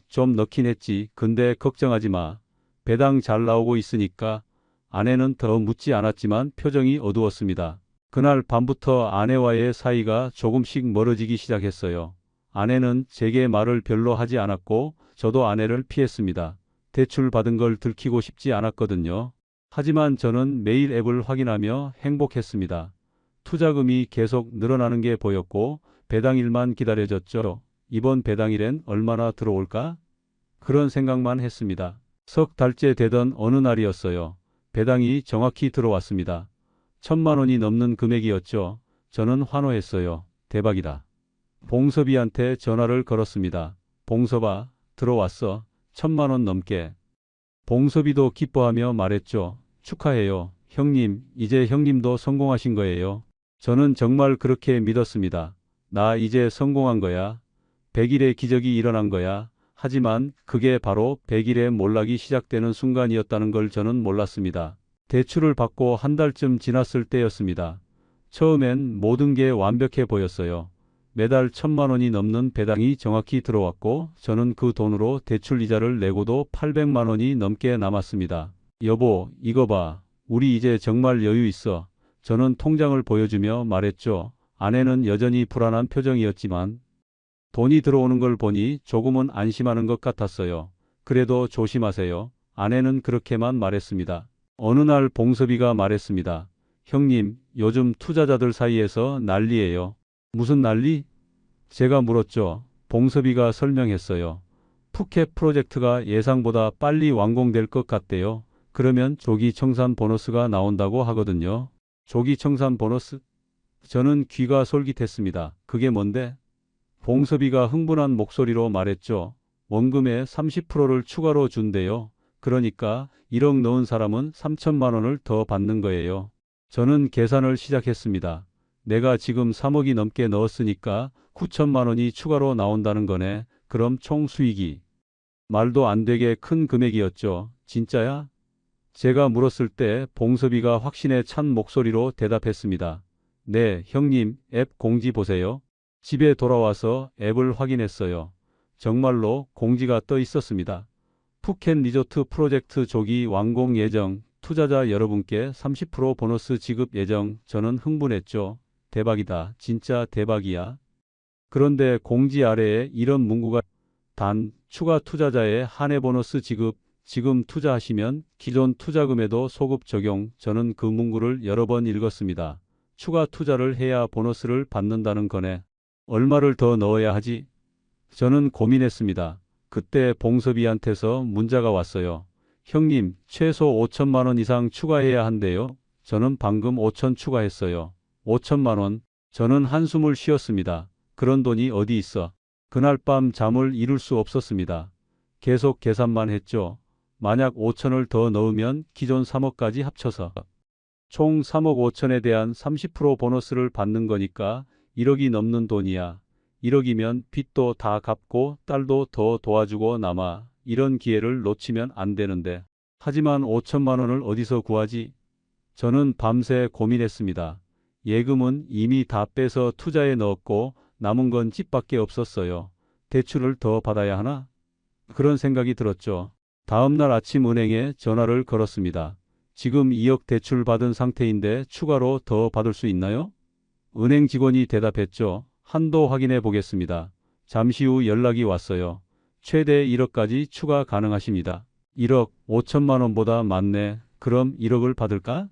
좀 넣긴 했지. 근데 걱정하지 마. 배당 잘 나오고 있으니까. 아내는 더 묻지 않았지만 표정이 어두웠습니다. 그날 밤부터 아내와의 사이가 조금씩 멀어지기 시작했어요. 아내는 제게 말을 별로 하지 않았고 저도 아내를 피했습니다. 대출 받은 걸 들키고 싶지 않았거든요. 하지만 저는 매일 앱을 확인하며 행복했습니다. 투자금이 계속 늘어나는 게 보였고 배당일만 기다려졌죠. 이번 배당일엔 얼마나 들어올까? 그런 생각만 했습니다. 석 달째 되던 어느 날이었어요. 배당이 정확히 들어왔습니다. 1,000만 원이 넘는 금액이었죠. 저는 환호했어요. 대박이다. 봉섭이한테 전화를 걸었습니다. 봉섭아, 들어왔어. 1,000만 원 넘게. 봉섭이도 기뻐하며 말했죠. 축하해요. 형님, 이제 형님도 성공하신 거예요. 저는 정말 그렇게 믿었습니다. 나 이제 성공한 거야. 100일의 기적이 일어난 거야. 하지만 그게 바로 100일의 몰락이 시작되는 순간이었다는 걸 저는 몰랐습니다. 대출을 받고 한 달쯤 지났을 때였습니다. 처음엔 모든 게 완벽해 보였어요. 매달 1,000만 원이 넘는 배당이 정확히 들어왔고 저는 그 돈으로 대출 이자를 내고도 800만 원이 넘게 남았습니다. 여보, 이거 봐. 우리 이제 정말 여유 있어. 저는 통장을 보여주며 말했죠. 아내는 여전히 불안한 표정이었지만 돈이 들어오는 걸 보니 조금은 안심하는 것 같았어요. 그래도 조심하세요. 아내는 그렇게만 말했습니다. 어느 날 봉섭이가 말했습니다. 형님, 요즘 투자자들 사이에서 난리예요. 무슨 난리? 제가 물었죠. 봉섭이가 설명했어요. 푸켓 프로젝트가 예상보다 빨리 완공될 것 같대요. 그러면 조기 청산 보너스가 나온다고 하거든요. 조기 청산 보너스? 저는 귀가 솔깃했습니다. 그게 뭔데? 봉섭이가 흥분한 목소리로 말했죠. 원금의 30%를 추가로 준대요. 그러니까 1억 넣은 사람은 3천만 원을 더 받는 거예요. 저는 계산을 시작했습니다. 내가 지금 3억이 넘게 넣었으니까 9천만 원이 추가로 나온다는 거네. 그럼 총 수익이 말도 안 되게 큰 금액이었죠. 진짜야? 제가 물었을 때 봉섭이가 확신에 찬 목소리로 대답했습니다. 네, 형님, 앱 공지 보세요. 집에 돌아와서 앱을 확인했어요. 정말로 공지가 떠 있었습니다. 푸켓 리조트 프로젝트 조기 완공 예정, 투자자 여러분께 30% 보너스 지급 예정. 저는 흥분했죠. 대박이다. 진짜 대박이야. 그런데 공지 아래에 이런 문구가 단, 추가 투자자의 한해 보너스 지급, 지금 투자하시면 기존 투자금에도 소급 적용. 저는 그 문구를 여러 번 읽었습니다. 추가 투자를 해야 보너스를 받는다는 거네. 얼마를 더 넣어야 하지? 저는 고민했습니다. 그때 봉섭이한테서 문자가 왔어요. 형님, 최소 5천만 원 이상 추가해야 한대요. 저는 방금 5천 추가했어요. 5천만 원. 저는 한숨을 쉬었습니다. 그런 돈이 어디 있어? 그날 밤 잠을 이룰 수 없었습니다. 계속 계산만 했죠. 만약 5천을 더 넣으면 기존 3억까지 합쳐서 총 3억 5천에 대한 30% 보너스를 받는 거니까 1억이 넘는 돈이야. 1억이면 빚도 다 갚고 딸도 더 도와주고 남아. 이런 기회를 놓치면 안 되는데. 하지만 5천만 원을 어디서 구하지? 저는 밤새 고민했습니다. 예금은 이미 다 빼서 투자에 넣었고 남은 건 집밖에 없었어요. 대출을 더 받아야 하나? 그런 생각이 들었죠. 다음 날 아침 은행에 전화를 걸었습니다. 지금 2억 대출 받은 상태인데 추가로 더 받을 수 있나요? 은행 직원이 대답했죠. 한도 확인해 보겠습니다. 잠시 후 연락이 왔어요. 최대 1억까지 추가 가능하십니다. 1억 5천만 원보다 많네. 그럼 1억을 받을까?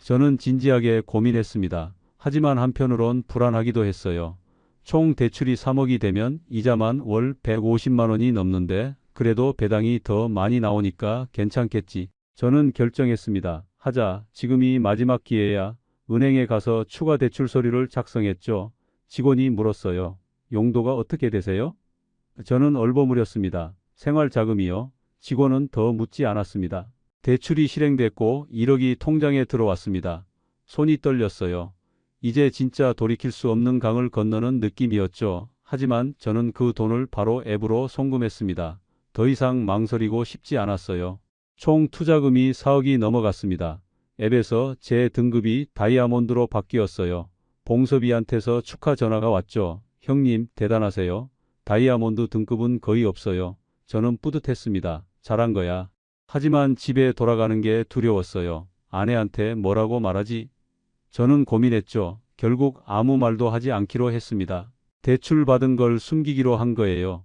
저는 진지하게 고민했습니다. 하지만 한편으론 불안하기도 했어요. 총 대출이 3억이 되면 이자만 월 150만 원이 넘는데 그래도 배당이 더 많이 나오니까 괜찮겠지. 저는 결정했습니다. 하자. 지금이 마지막 기회야. 은행에 가서 추가 대출 서류를 작성했죠. 직원이 물었어요. 용도가 어떻게 되세요? 저는 얼버무렸습니다. 생활자금이요. 직원은 더 묻지 않았습니다. 대출이 실행됐고 1억이 통장에 들어왔습니다. 손이 떨렸어요. 이제 진짜 돌이킬 수 없는 강을 건너는 느낌이었죠. 하지만 저는 그 돈을 바로 앱으로 송금했습니다. 더 이상 망설이고 싶지 않았어요. 총 투자금이 4억이 넘어갔습니다. 앱에서 제 등급이 다이아몬드로 바뀌었어요. 봉섭이한테서 축하 전화가 왔죠. 형님, 대단하세요. 다이아몬드 등급은 거의 없어요. 저는 뿌듯했습니다. 잘한 거야. 하지만 집에 돌아가는 게 두려웠어요. 아내한테 뭐라고 말하지? 저는 고민했죠. 결국 아무 말도 하지 않기로 했습니다. 대출 받은 걸 숨기기로 한 거예요.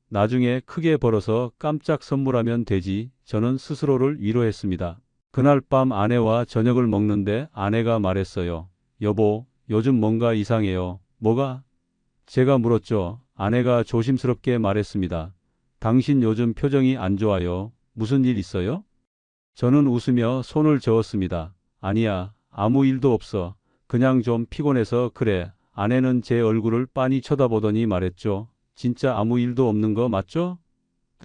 나중에 크게 벌어서 깜짝 선물하면 되지. 저는 스스로를 위로했습니다. 그날 밤 아내와 저녁을 먹는데 아내가 말했어요. 여보, 요즘 뭔가 이상해요. 뭐가? 제가 물었죠. 아내가 조심스럽게 말했습니다. 당신 요즘 표정이 안 좋아요. 무슨 일 있어요? 저는 웃으며 손을 저었습니다. 아니야, 아무 일도 없어. 그냥 좀 피곤해서 그래. 아내는 제 얼굴을 빤히 쳐다보더니 말했죠. 진짜 아무 일도 없는 거 맞죠?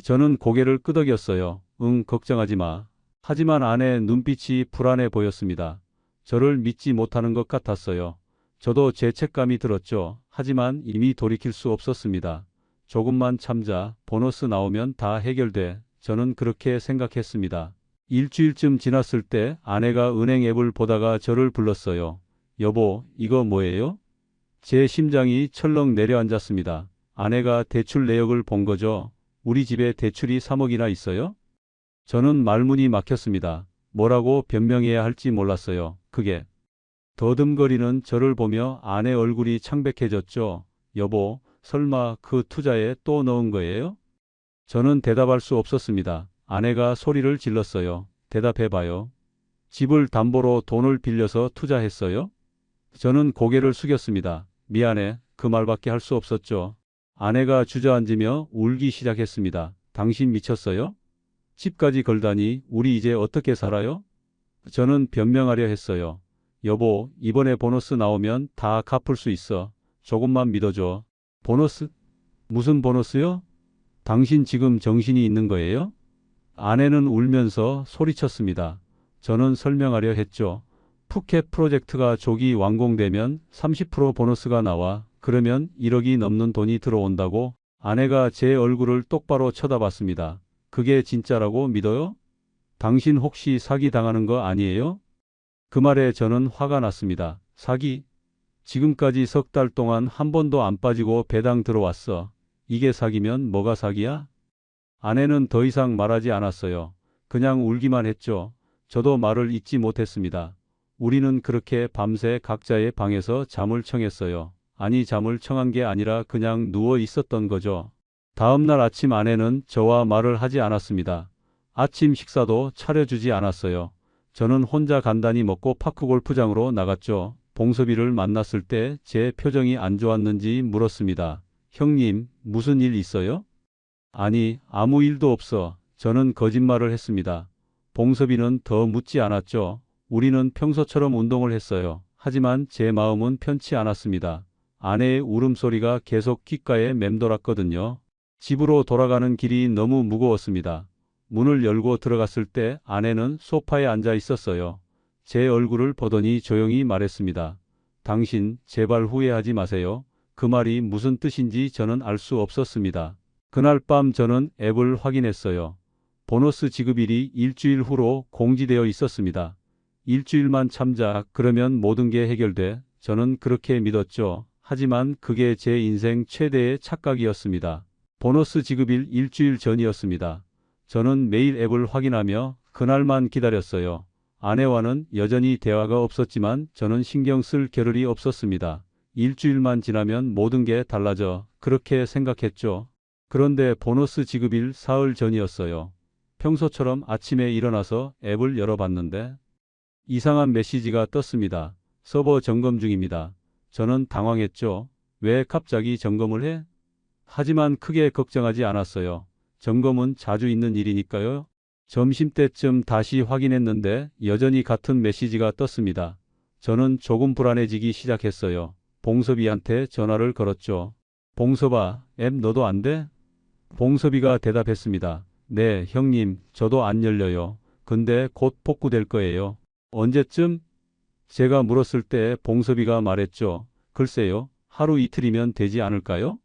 저는 고개를 끄덕였어요. 응, 걱정하지 마. 하지만 아내의 눈빛이 불안해 보였습니다. 저를 믿지 못하는 것 같았어요. 저도 죄책감이 들었죠. 하지만 이미 돌이킬 수 없었습니다. 조금만 참자. 보너스 나오면 다 해결돼. 저는 그렇게 생각했습니다. 일주일쯤 지났을 때 아내가 은행 앱을 보다가 저를 불렀어요. 여보, 이거 뭐예요? 제 심장이 철렁 내려앉았습니다. 아내가 대출 내역을 본 거죠. 우리 집에 대출이 3억이나 있어요? 저는 말문이 막혔습니다. 뭐라고 변명해야 할지 몰랐어요. 그게 더듬거리는 저를 보며 아내 얼굴이 창백해졌죠. 여보, 설마 그 투자에 또 넣은 거예요? 저는 대답할 수 없었습니다. 아내가 소리를 질렀어요. 대답해봐요. 집을 담보로 돈을 빌려서 투자했어요? 저는 고개를 숙였습니다. 미안해. 그 말밖에 할 수 없었죠. 아내가 주저앉으며 울기 시작했습니다. 당신 미쳤어요? 집까지 걸다니 우리 이제 어떻게 살아요? 저는 변명하려 했어요. 여보, 이번에 보너스 나오면 다 갚을 수 있어. 조금만 믿어줘. 보너스? 무슨 보너스요? 당신 지금 정신이 있는 거예요? 아내는 울면서 소리쳤습니다. 저는 설명하려 했죠. 푸켓 프로젝트가 조기 완공되면 30% 보너스가 나와. 그러면 1억이 넘는 돈이 들어온다고. 아내가 제 얼굴을 똑바로 쳐다봤습니다. 그게 진짜라고 믿어요? 당신 혹시 사기 당하는 거 아니에요? 그 말에 저는 화가 났습니다. 사기? 지금까지 석 달 동안 한 번도 안 빠지고 배당 들어왔어. 이게 사기면 뭐가 사기야? 아내는 더 이상 말하지 않았어요. 그냥 울기만 했죠. 저도 말을 잇지 못했습니다. 우리는 그렇게 밤새 각자의 방에서 잠을 청했어요. 아니, 잠을 청한 게 아니라 그냥 누워 있었던 거죠. 다음 날 아침 아내는 저와 말을 하지 않았습니다. 아침 식사도 차려주지 않았어요. 저는 혼자 간단히 먹고 파크 골프장으로 나갔죠. 봉섭이를 만났을 때 제 표정이 안 좋았는지 물었습니다. 형님, 무슨 일 있어요? 아니, 아무 일도 없어. 저는 거짓말을 했습니다. 봉섭이는 더 묻지 않았죠. 우리는 평소처럼 운동을 했어요. 하지만 제 마음은 편치 않았습니다. 아내의 울음소리가 계속 귓가에 맴돌았거든요. 집으로 돌아가는 길이 너무 무거웠습니다. 문을 열고 들어갔을 때 아내는 소파에 앉아 있었어요. 제 얼굴을 보더니 조용히 말했습니다. 당신 제발 후회하지 마세요. 그 말이 무슨 뜻인지 저는 알 수 없었습니다. 그날 밤 저는 앱을 확인했어요. 보너스 지급일이 일주일 후로 공지되어 있었습니다. 일주일만 참자. 그러면 모든 게 해결돼. 저는 그렇게 믿었죠. 하지만 그게 제 인생 최대의 착각이었습니다. 보너스 지급일 일주일 전이었습니다. 저는 매일 앱을 확인하며 그날만 기다렸어요. 아내와는 여전히 대화가 없었지만 저는 신경 쓸 겨를이 없었습니다. 일주일만 지나면 모든 게 달라져. 그렇게 생각했죠. 그런데 보너스 지급일 사흘 전이었어요. 평소처럼 아침에 일어나서 앱을 열어봤는데 이상한 메시지가 떴습니다. 서버 점검 중입니다. 저는 당황했죠. 왜 갑자기 점검을 해? 하지만 크게 걱정하지 않았어요. 점검은 자주 있는 일이니까요. 점심때쯤 다시 확인했는데 여전히 같은 메시지가 떴습니다. 저는 조금 불안해지기 시작했어요. 봉섭이한테 전화를 걸었죠. 봉섭아, 앱 너도 안 돼? 봉섭이가 대답했습니다. 네, 형님, 저도 안 열려요. 근데 곧 복구될 거예요. 언제쯤? 제가 물었을 때 봉섭이가 말했죠. 글쎄요, 하루 이틀이면 되지 않을까요?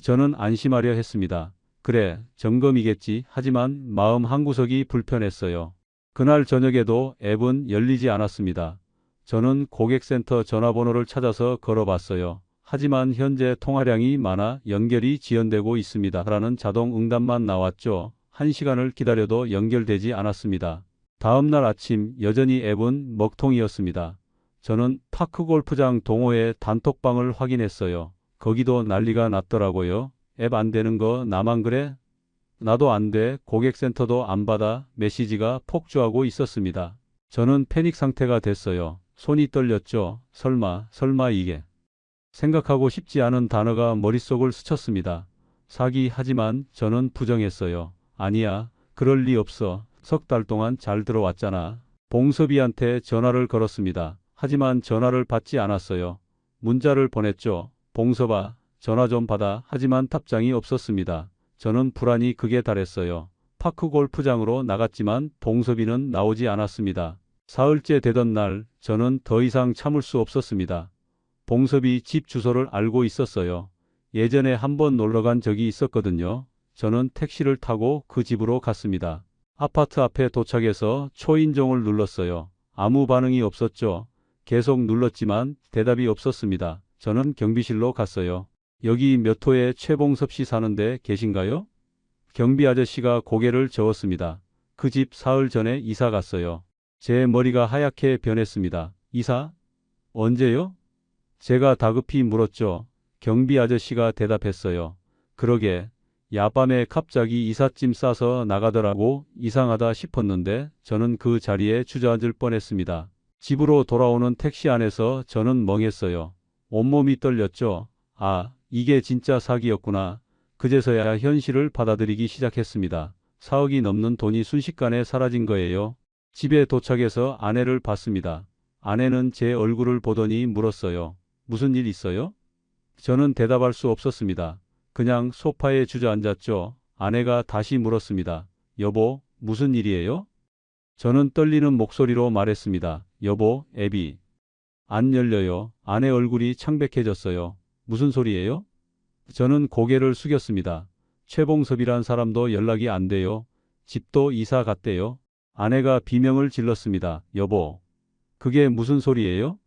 저는 안심하려 했습니다. 그래, 점검이겠지. 하지만 마음 한구석이 불편했어요. 그날 저녁에도 앱은 열리지 않았습니다. 저는 고객센터 전화번호를 찾아서 걸어봤어요. 하지만 현재 통화량이 많아 연결이 지연되고 있습니다. 라는 자동 응답만 나왔죠. 1시간을 기다려도 연결되지 않았습니다. 다음 날 아침 여전히 앱은 먹통이었습니다. 저는 파크 골프장 동호회 단톡방을 확인했어요. 거기도 난리가 났더라고요. 앱 안 되는 거 나만 그래? 나도 안 돼. 고객센터도 안 받아. 메시지가 폭주하고 있었습니다. 저는 패닉 상태가 됐어요. 손이 떨렸죠. 설마 이게. 생각하고 싶지 않은 단어가 머릿속을 스쳤습니다. 사기. 하지만 저는 부정했어요. 아니야. 그럴 리 없어. 석 달 동안 잘 들어왔잖아. 봉섭이한테 전화를 걸었습니다. 하지만 전화를 받지 않았어요. 문자를 보냈죠. 봉섭아, 전화 좀 받아. 하지만 답장이 없었습니다. 저는 불안이 극에 달했어요. 파크 골프장으로 나갔지만 봉섭이는 나오지 않았습니다. 사흘째 되던 날 저는 더 이상 참을 수 없었습니다. 봉섭이 집 주소를 알고 있었어요. 예전에 한번 놀러 간 적이 있었거든요. 저는 택시를 타고 그 집으로 갔습니다. 아파트 앞에 도착해서 초인종을 눌렀어요. 아무 반응이 없었죠. 계속 눌렀지만 대답이 없었습니다. 저는 경비실로 갔어요. 여기 몇 호에 최봉섭 씨 사는데 계신가요? 경비 아저씨가 고개를 저었습니다. 그 집 사흘 전에 이사 갔어요. 제 머리가 하얗게 변했습니다. 이사? 언제요? 제가 다급히 물었죠. 경비 아저씨가 대답했어요. 그러게, 야밤에 갑자기 이삿짐 싸서 나가더라고. 이상하다 싶었는데 저는 그 자리에 주저앉을 뻔했습니다. 집으로 돌아오는 택시 안에서 저는 멍했어요. 온몸이 떨렸죠. 아, 이게 진짜 사기였구나. 그제서야 현실을 받아들이기 시작했습니다. 4억이 넘는 돈이 순식간에 사라진 거예요. 집에 도착해서 아내를 봤습니다. 아내는 제 얼굴을 보더니 물었어요. 무슨 일 있어요? 저는 대답할 수 없었습니다. 그냥 소파에 주저앉았죠. 아내가 다시 물었습니다. 여보, 무슨 일이에요? 저는 떨리는 목소리로 말했습니다. 여보, 앱이 안 열려요. 아내 얼굴이 창백해졌어요. 무슨 소리예요? 저는 고개를 숙였습니다. 최봉섭이란 사람도 연락이 안 돼요. 집도 이사 갔대요. 아내가 비명을 질렀습니다. 여보, 그게 무슨 소리예요?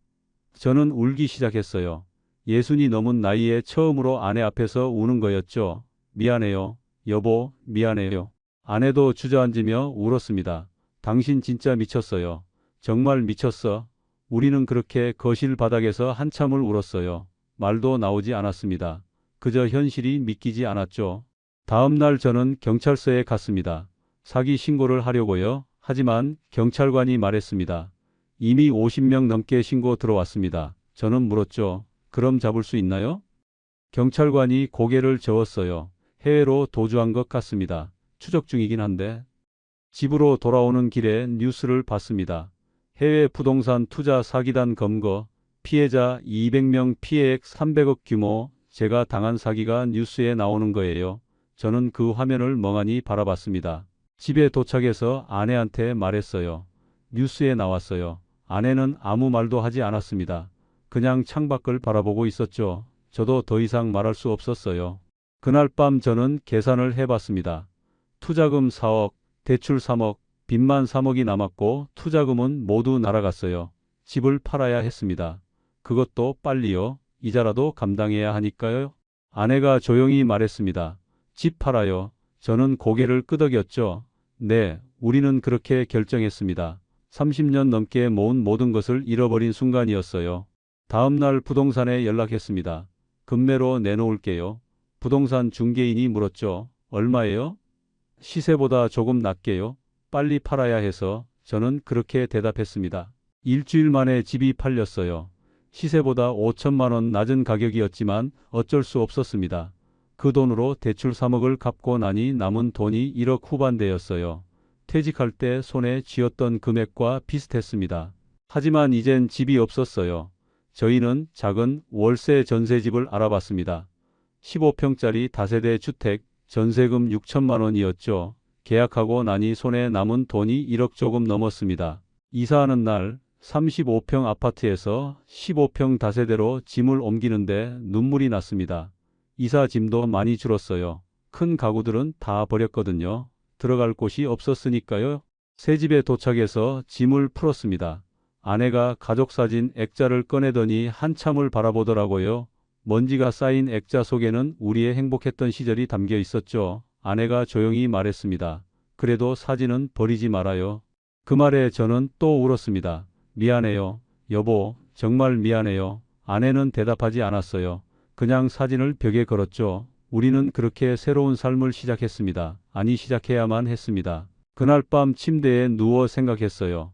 저는 울기 시작했어요. 60이 넘은 나이에 처음으로 아내 앞에서 우는 거였죠. 미안해요. 여보, 미안해요. 아내도 주저앉으며 울었습니다. 당신 진짜 미쳤어요. 정말 미쳤어. 우리는 그렇게 거실 바닥에서 한참을 울었어요. 말도 나오지 않았습니다. 그저 현실이 믿기지 않았죠. 다음 날 저는 경찰서에 갔습니다. 사기 신고를 하려고요. 하지만 경찰관이 말했습니다. 이미 50명 넘게 신고 들어왔습니다. 저는 물었죠. 그럼 잡을 수 있나요? 경찰관이 고개를 저었어요. 해외로 도주한 것 같습니다. 추적 중이긴 한데. 집으로 돌아오는 길에 뉴스를 봤습니다. 해외 부동산 투자 사기단 검거, 피해자 200명, 피해액 300억 규모. 제가 당한 사기가 뉴스에 나오는 거예요. 저는 그 화면을 멍하니 바라봤습니다. 집에 도착해서 아내한테 말했어요. 뉴스에 나왔어요. 아내는 아무 말도 하지 않았습니다. 그냥 창밖을 바라보고 있었죠. 저도 더 이상 말할 수 없었어요. 그날 밤 저는 계산을 해봤습니다. 투자금 4억, 대출 3억, 빚만 3억이 남았고 투자금은 모두 날아갔어요. 집을 팔아야 했습니다. 그것도 빨리요. 이자라도 감당해야 하니까요. 아내가 조용히 말했습니다. 집 팔아요. 저는 고개를 끄덕였죠. 네, 우리는 그렇게 결정했습니다. 30년 넘게 모은 모든 것을 잃어버린 순간이었어요. 다음 날 부동산에 연락했습니다. 급매로 내놓을게요. 부동산 중개인이 물었죠. 얼마예요? 시세보다 조금 낮게요. 빨리 팔아야 해서. 저는 그렇게 대답했습니다. 일주일 만에 집이 팔렸어요. 시세보다 5천만 원 낮은 가격이었지만 어쩔 수 없었습니다. 그 돈으로 대출 3억을 갚고 나니 남은 돈이 1억 후반대였어요. 퇴직할 때 손에 쥐었던 금액과 비슷했습니다. 하지만 이젠 집이 없었어요. 저희는 작은 월세 전세집을 알아봤습니다. 15평짜리 다세대 주택, 전세금 6천만 원이었죠. 계약하고 나니 손에 남은 돈이 1억 조금 넘었습니다. 이사하는 날 35평 아파트에서 15평 다세대로 짐을 옮기는데 눈물이 났습니다. 이사 짐도 많이 줄었어요. 큰 가구들은 다 버렸거든요. 들어갈 곳이 없었으니까요. 새 집에 도착해서 짐을 풀었습니다. 아내가 가족사진 액자를 꺼내더니 한참을 바라보더라고요. 먼지가 쌓인 액자 속에는 우리의 행복했던 시절이 담겨 있었죠. 아내가 조용히 말했습니다. 그래도 사진은 버리지 말아요. 그 말에 저는 또 울었습니다. 미안해요. 여보, 정말 미안해요. 아내는 대답하지 않았어요. 그냥 사진을 벽에 걸었죠. 우리는 그렇게 새로운 삶을 시작했습니다. 아니, 시작해야만 했습니다. 그날 밤 침대에 누워 생각했어요.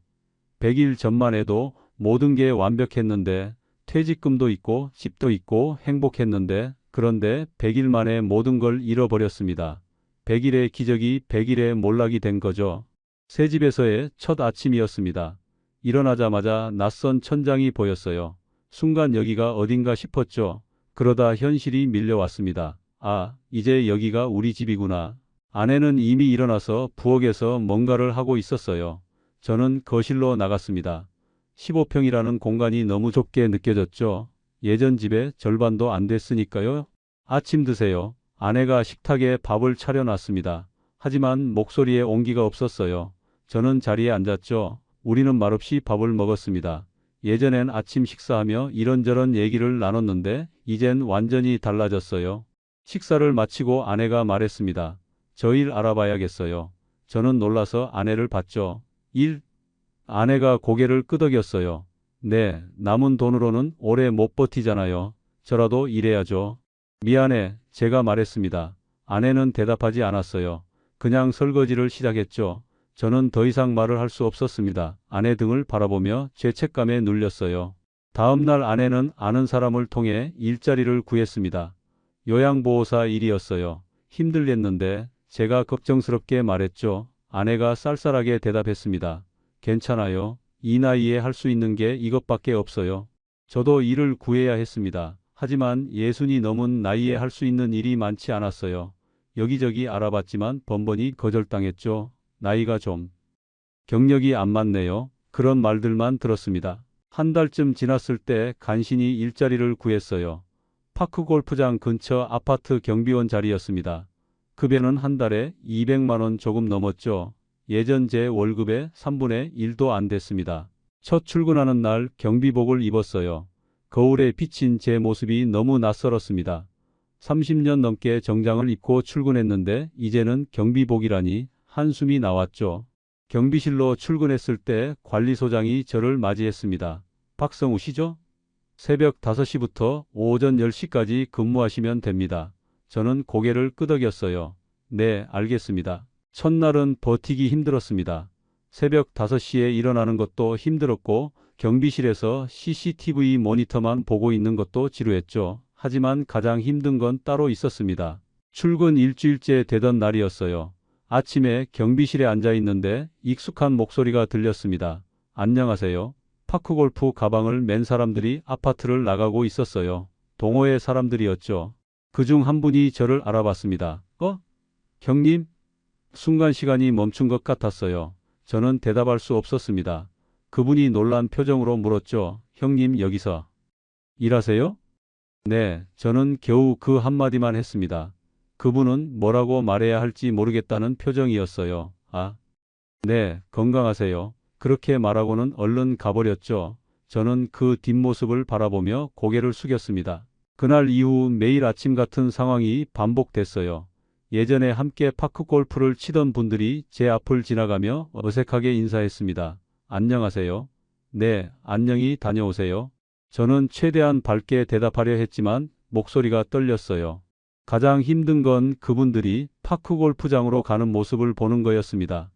100일 전만 해도 모든 게 완벽했는데, 퇴직금도 있고 집도 있고 행복했는데, 그런데 100일 만에 모든 걸 잃어버렸습니다. 100일의 기적이 100일의 몰락이 된 거죠. 새 집에서의 첫 아침이었습니다. 일어나자마자 낯선 천장이 보였어요. 순간 여기가 어딘가 싶었죠. 그러다 현실이 밀려왔습니다. 아, 이제 여기가 우리 집이구나. 아내는 이미 일어나서 부엌에서 뭔가를 하고 있었어요. 저는 거실로 나갔습니다. 15평이라는 공간이 너무 좁게 느껴졌죠. 예전 집의 절반도 안 됐으니까요. 아침 드세요. 아내가 식탁에 밥을 차려놨습니다. 하지만 목소리에 온기가 없었어요. 저는 자리에 앉았죠. 우리는 말없이 밥을 먹었습니다. 예전엔 아침 식사하며 이런저런 얘기를 나눴는데 이젠 완전히 달라졌어요. 식사를 마치고 아내가 말했습니다. 저 일 알아봐야겠어요. 저는 놀라서 아내를 봤죠. 일? 아내가 고개를 끄덕였어요. 네, 남은 돈으로는 오래 못 버티잖아요. 저라도 일해야죠. 미안해, 제가 말했습니다. 아내는 대답하지 않았어요. 그냥 설거지를 시작했죠. 저는 더 이상 말을 할 수 없었습니다. 아내 등을 바라보며 죄책감에 눌렸어요. 다음 날 아내는 아는 사람을 통해 일자리를 구했습니다. 요양보호사 일이었어요. 힘들겠는데 제가 걱정스럽게 말했죠. 아내가 쌀쌀하게 대답했습니다. 괜찮아요. 이 나이에 할 수 있는 게 이것밖에 없어요. 저도 일을 구해야 했습니다. 하지만 60이 넘은 나이에 할 수 있는 일이 많지 않았어요. 여기저기 알아봤지만 번번이 거절당했죠. 나이가 좀 경력이 안 맞네요. 그런 말들만 들었습니다. 한 달쯤 지났을 때 간신히 일자리를 구했어요. 파크 골프장 근처 아파트 경비원 자리였습니다. 급여는 한 달에 200만 원 조금 넘었죠. 예전 제 월급의 3분의 1도 안 됐습니다. 첫 출근하는 날 경비복을 입었어요. 거울에 비친 제 모습이 너무 낯설었습니다. 30년 넘게 정장을 입고 출근했는데 이제는 경비복이라니 한숨이 나왔죠. 경비실로 출근했을 때 관리소장이 저를 맞이했습니다. 박성우 씨죠? 새벽 5시부터 오전 10시까지 근무하시면 됩니다. 저는 고개를 끄덕였어요. 네, 알겠습니다. 첫날은 버티기 힘들었습니다. 새벽 5시에 일어나는 것도 힘들었고 경비실에서 CCTV 모니터만 보고 있는 것도 지루했죠. 하지만 가장 힘든 건 따로 있었습니다. 출근 일주일째 되던 날이었어요. 아침에 경비실에 앉아 있는데 익숙한 목소리가 들렸습니다. 안녕하세요. 파크골프 가방을 맨 사람들이 아파트를 나가고 있었어요. 동호회 사람들이었죠. 그중 한 분이 저를 알아봤습니다. 형님? 순간 시간이 멈춘 것 같았어요. 저는 대답할 수 없었습니다. 그분이 놀란 표정으로 물었죠. 형님 여기서 일하세요? 네, 저는 겨우 그 한마디만 했습니다. 그분은 뭐라고 말해야 할지 모르겠다는 표정이었어요. 아, 네, 건강하세요. 그렇게 말하고는 얼른 가버렸죠. 저는 그 뒷모습을 바라보며 고개를 숙였습니다. 그날 이후 매일 아침 같은 상황이 반복됐어요. 예전에 함께 파크 골프를 치던 분들이 제 앞을 지나가며 어색하게 인사했습니다. 안녕하세요. 네, 안녕히 다녀오세요. 저는 최대한 밝게 대답하려 했지만 목소리가 떨렸어요. 가장 힘든 건 그분들이 파크 골프장으로 가는 모습을 보는 거였습니다.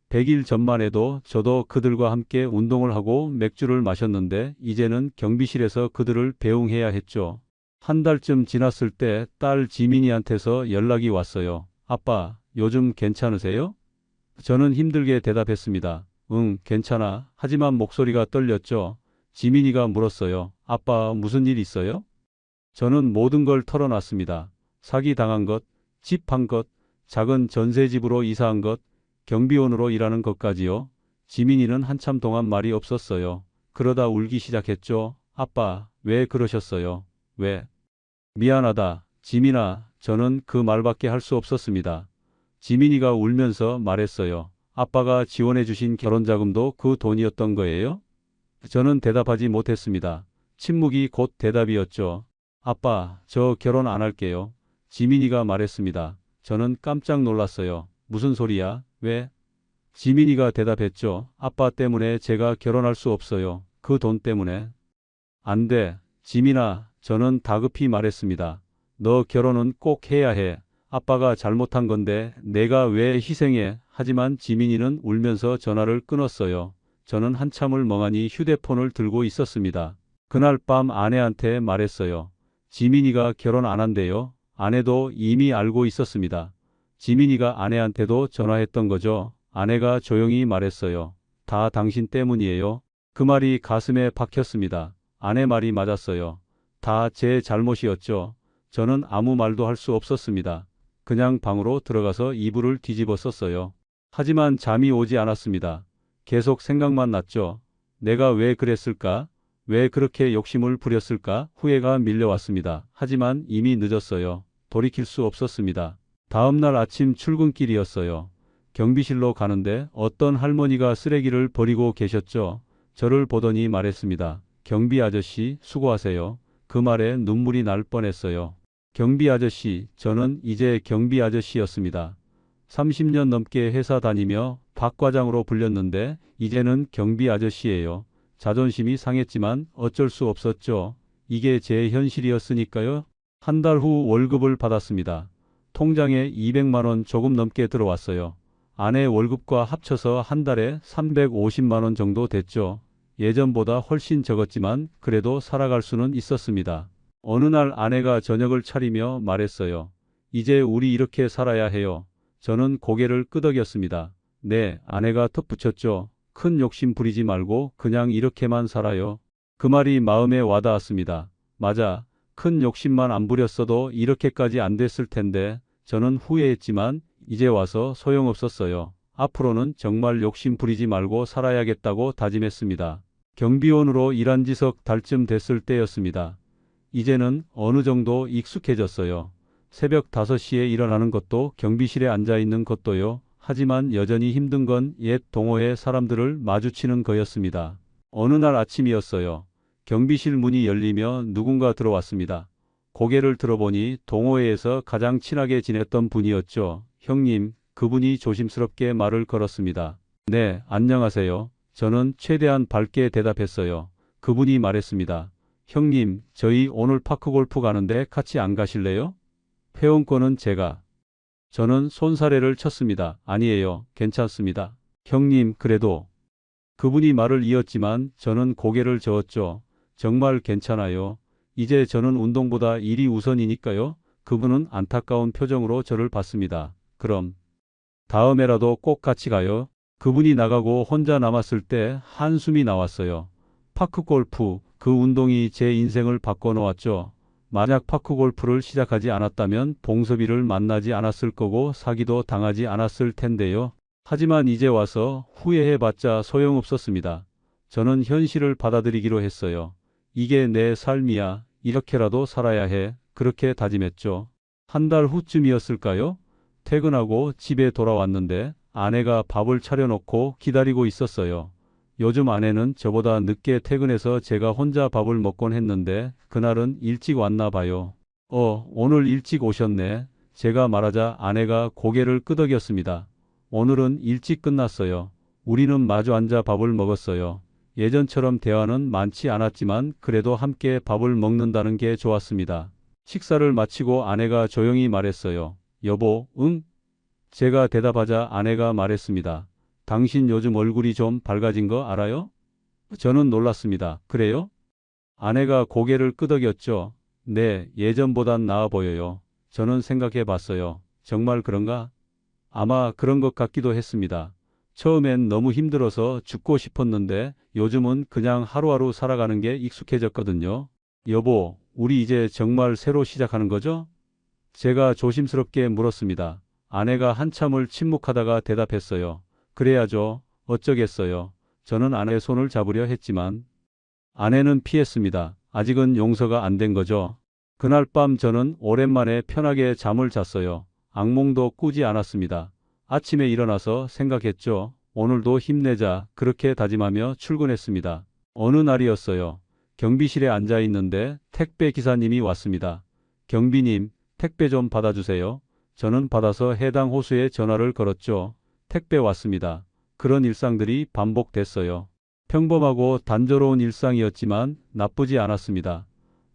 100일 전만 해도 저도 그들과 함께 운동을 하고 맥주를 마셨는데 이제는 경비실에서 그들을 배웅해야 했죠. 한 달쯤 지났을 때 딸 지민이한테서 연락이 왔어요. 아빠, 요즘 괜찮으세요? 저는 힘들게 대답했습니다. 응, 괜찮아. 하지만 목소리가 떨렸죠. 지민이가 물었어요. 아빠, 무슨 일 있어요? 저는 모든 걸 털어놨습니다. 사기 당한 것, 집 판 것, 작은 전세집으로 이사한 것, 경비원으로 일하는 것까지요. 지민이는 한참 동안 말이 없었어요. 그러다 울기 시작했죠. 아빠, 왜 그러셨어요? 왜? 미안하다. 지민아, 저는 그 말밖에 할 수 없었습니다. 지민이가 울면서 말했어요. 아빠가 지원해 주신 결혼자금도 그 돈이었던 거예요? 저는 대답하지 못했습니다. 침묵이 곧 대답이었죠. 아빠, 저 결혼 안 할게요. 지민이가 말했습니다. 저는 깜짝 놀랐어요. 무슨 소리야? 왜? 지민이가 대답했죠. 아빠 때문에 제가 결혼할 수 없어요. 그 돈 때문에. 안 돼. 지민아, 저는 다급히 말했습니다. 너 결혼은 꼭 해야 해. 아빠가 잘못한 건데 내가 왜 희생해? 하지만 지민이는 울면서 전화를 끊었어요. 저는 한참을 멍하니 휴대폰을 들고 있었습니다. 그날 밤 아내한테 말했어요. 지민이가 결혼 안 한대요. 아내도 이미 알고 있었습니다. 지민이가 아내한테도 전화했던 거죠. 아내가 조용히 말했어요. 다 당신 때문이에요. 그 말이 가슴에 박혔습니다. 아내 말이 맞았어요. 다 제 잘못이었죠. 저는 아무 말도 할 수 없었습니다. 그냥 방으로 들어가서 이불을 뒤집어 썼어요. 하지만 잠이 오지 않았습니다. 계속 생각만 났죠. 내가 왜 그랬을까? 왜 그렇게 욕심을 부렸을까? 후회가 밀려왔습니다. 하지만 이미 늦었어요. 돌이킬 수 없었습니다. 다음 날 아침 출근길이었어요. 경비실로 가는데 어떤 할머니가 쓰레기를 버리고 계셨죠. 저를 보더니 말했습니다. 경비 아저씨, 수고하세요. 그 말에 눈물이 날 뻔했어요. 경비 아저씨, 저는 이제 경비 아저씨였습니다. 30년 넘게 회사 다니며 박 과장으로 불렸는데 이제는 경비 아저씨예요. 자존심이 상했지만 어쩔 수 없었죠. 이게 제 현실이었으니까요. 한 달 후 월급을 받았습니다. 통장에 200만 원 조금 넘게 들어왔어요. 아내 월급과 합쳐서 한 달에 350만 원 정도 됐죠. 예전보다 훨씬 적었지만 그래도 살아갈 수는 있었습니다. 어느 날 아내가 저녁을 차리며 말했어요. 이제 우리 이렇게 살아야 해요. 저는 고개를 끄덕였습니다. 네, 아내가 덧붙였죠. 큰 욕심 부리지 말고 그냥 이렇게만 살아요. 그 말이 마음에 와닿았습니다. 맞아. 큰 욕심만 안 부렸어도 이렇게까지 안 됐을 텐데 저는 후회했지만 이제 와서 소용없었어요. 앞으로는 정말 욕심 부리지 말고 살아야겠다고 다짐했습니다. 경비원으로 일한 지 석 달쯤 됐을 때였습니다. 이제는 어느 정도 익숙해졌어요. 새벽 5시에 일어나는 것도 경비실에 앉아 있는 것도요. 하지만 여전히 힘든 건 옛 동호회 사람들을 마주치는 거였습니다. 어느 날 아침이었어요. 경비실 문이 열리며 누군가 들어왔습니다. 고개를 들어보니 동호회에서 가장 친하게 지냈던 분이었죠. 형님, 그분이 조심스럽게 말을 걸었습니다. 네, 안녕하세요. 저는 최대한 밝게 대답했어요. 그분이 말했습니다. 형님, 저희 오늘 파크골프 가는데 같이 안 가실래요? 회원권은 제가. 저는 손사래를 쳤습니다. 아니에요. 괜찮습니다. 형님, 그래도. 그분이 말을 이었지만 저는 고개를 저었죠. 정말 괜찮아요. 이제 저는 운동보다 일이 우선이니까요. 그분은 안타까운 표정으로 저를 봤습니다. 그럼 다음에라도 꼭 같이 가요. 그분이 나가고 혼자 남았을 때 한숨이 나왔어요. 파크골프, 그 운동이 제 인생을 바꿔놓았죠. 만약 파크골프를 시작하지 않았다면 봉섭이를 만나지 않았을 거고 사기도 당하지 않았을 텐데요. 하지만 이제 와서 후회해봤자 소용없었습니다. 저는 현실을 받아들이기로 했어요. 이게 내 삶이야. 이렇게라도 살아야 해. 그렇게 다짐했죠. 한 달 후쯤이었을까요? 퇴근하고 집에 돌아왔는데 아내가 밥을 차려놓고 기다리고 있었어요. 요즘 아내는 저보다 늦게 퇴근해서 제가 혼자 밥을 먹곤 했는데 그날은 일찍 왔나 봐요. 오늘 일찍 오셨네. 제가 말하자 아내가 고개를 끄덕였습니다. 오늘은 일찍 끝났어요. 우리는 마주 앉아 밥을 먹었어요. 예전처럼 대화는 많지 않았지만 그래도 함께 밥을 먹는다는 게 좋았습니다. 식사를 마치고 아내가 조용히 말했어요. 여보, 응? 제가 대답하자 아내가 말했습니다. 당신 요즘 얼굴이 좀 밝아진 거 알아요? 저는 놀랐습니다. 그래요? 아내가 고개를 끄덕였죠. 네, 예전보단 나아 보여요. 저는 생각해 봤어요. 정말 그런가? 아마 그런 것 같기도 했습니다. 처음엔 너무 힘들어서 죽고 싶었는데 요즘은 그냥 하루하루 살아가는 게 익숙해졌거든요. 여보, 우리 이제 정말 새로 시작하는 거죠? 제가 조심스럽게 물었습니다. 아내가 한참을 침묵하다가 대답했어요. 그래야죠. 어쩌겠어요. 저는 아내의 손을 잡으려 했지만 아내는 피했습니다. 아직은 용서가 안 된 거죠. 그날 밤 저는 오랜만에 편하게 잠을 잤어요. 악몽도 꾸지 않았습니다. 아침에 일어나서 생각했죠. 오늘도 힘내자. 그렇게 다짐하며 출근했습니다. 어느 날이었어요. 경비실에 앉아 있는데 택배 기사님이 왔습니다. 경비님, 택배 좀 받아주세요. 저는 받아서 해당 호수에 전화를 걸었죠. 택배 왔습니다. 그런 일상들이 반복됐어요. 평범하고 단조로운 일상이었지만 나쁘지 않았습니다.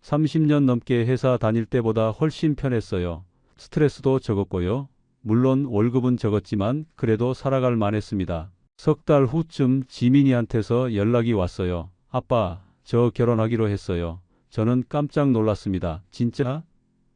30년 넘게 회사 다닐 때보다 훨씬 편했어요. 스트레스도 적었고요. 물론 월급은 적었지만 그래도 살아갈 만했습니다. 석 달 후쯤 지민이한테서 연락이 왔어요. 아빠, 저 결혼하기로 했어요. 저는 깜짝 놀랐습니다. 진짜?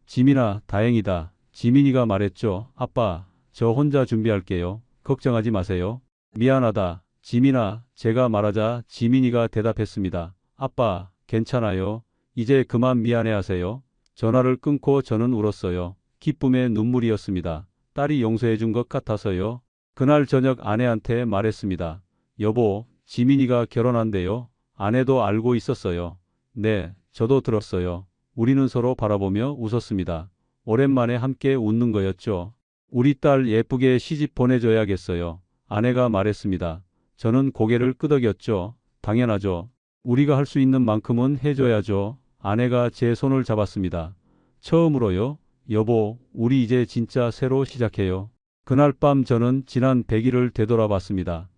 지민아, 다행이다. 지민이가 말했죠. 아빠, 저 혼자 준비할게요. 걱정하지 마세요. 미안하다. 지민아, 제가 말하자 지민이가 대답했습니다. 아빠, 괜찮아요. 이제 그만 미안해하세요. 전화를 끊고 저는 울었어요. 기쁨의 눈물이었습니다. 딸이 용서해 준 것 같아서요. 그날 저녁 아내한테 말했습니다. 여보, 지민이가 결혼한대요. 아내도 알고 있었어요. 네, 저도 들었어요. 우리는 서로 바라보며 웃었습니다. 오랜만에 함께 웃는 거였죠. 우리 딸 예쁘게 시집 보내줘야겠어요. 아내가 말했습니다. 저는 고개를 끄덕였죠. 당연하죠. 우리가 할 수 있는 만큼은 해줘야죠. 아내가 제 손을 잡았습니다. 처음으로요. 여보, 우리 이제 진짜 새로 시작해요. 그날 밤 저는 지난 100일을 되돌아봤습니다.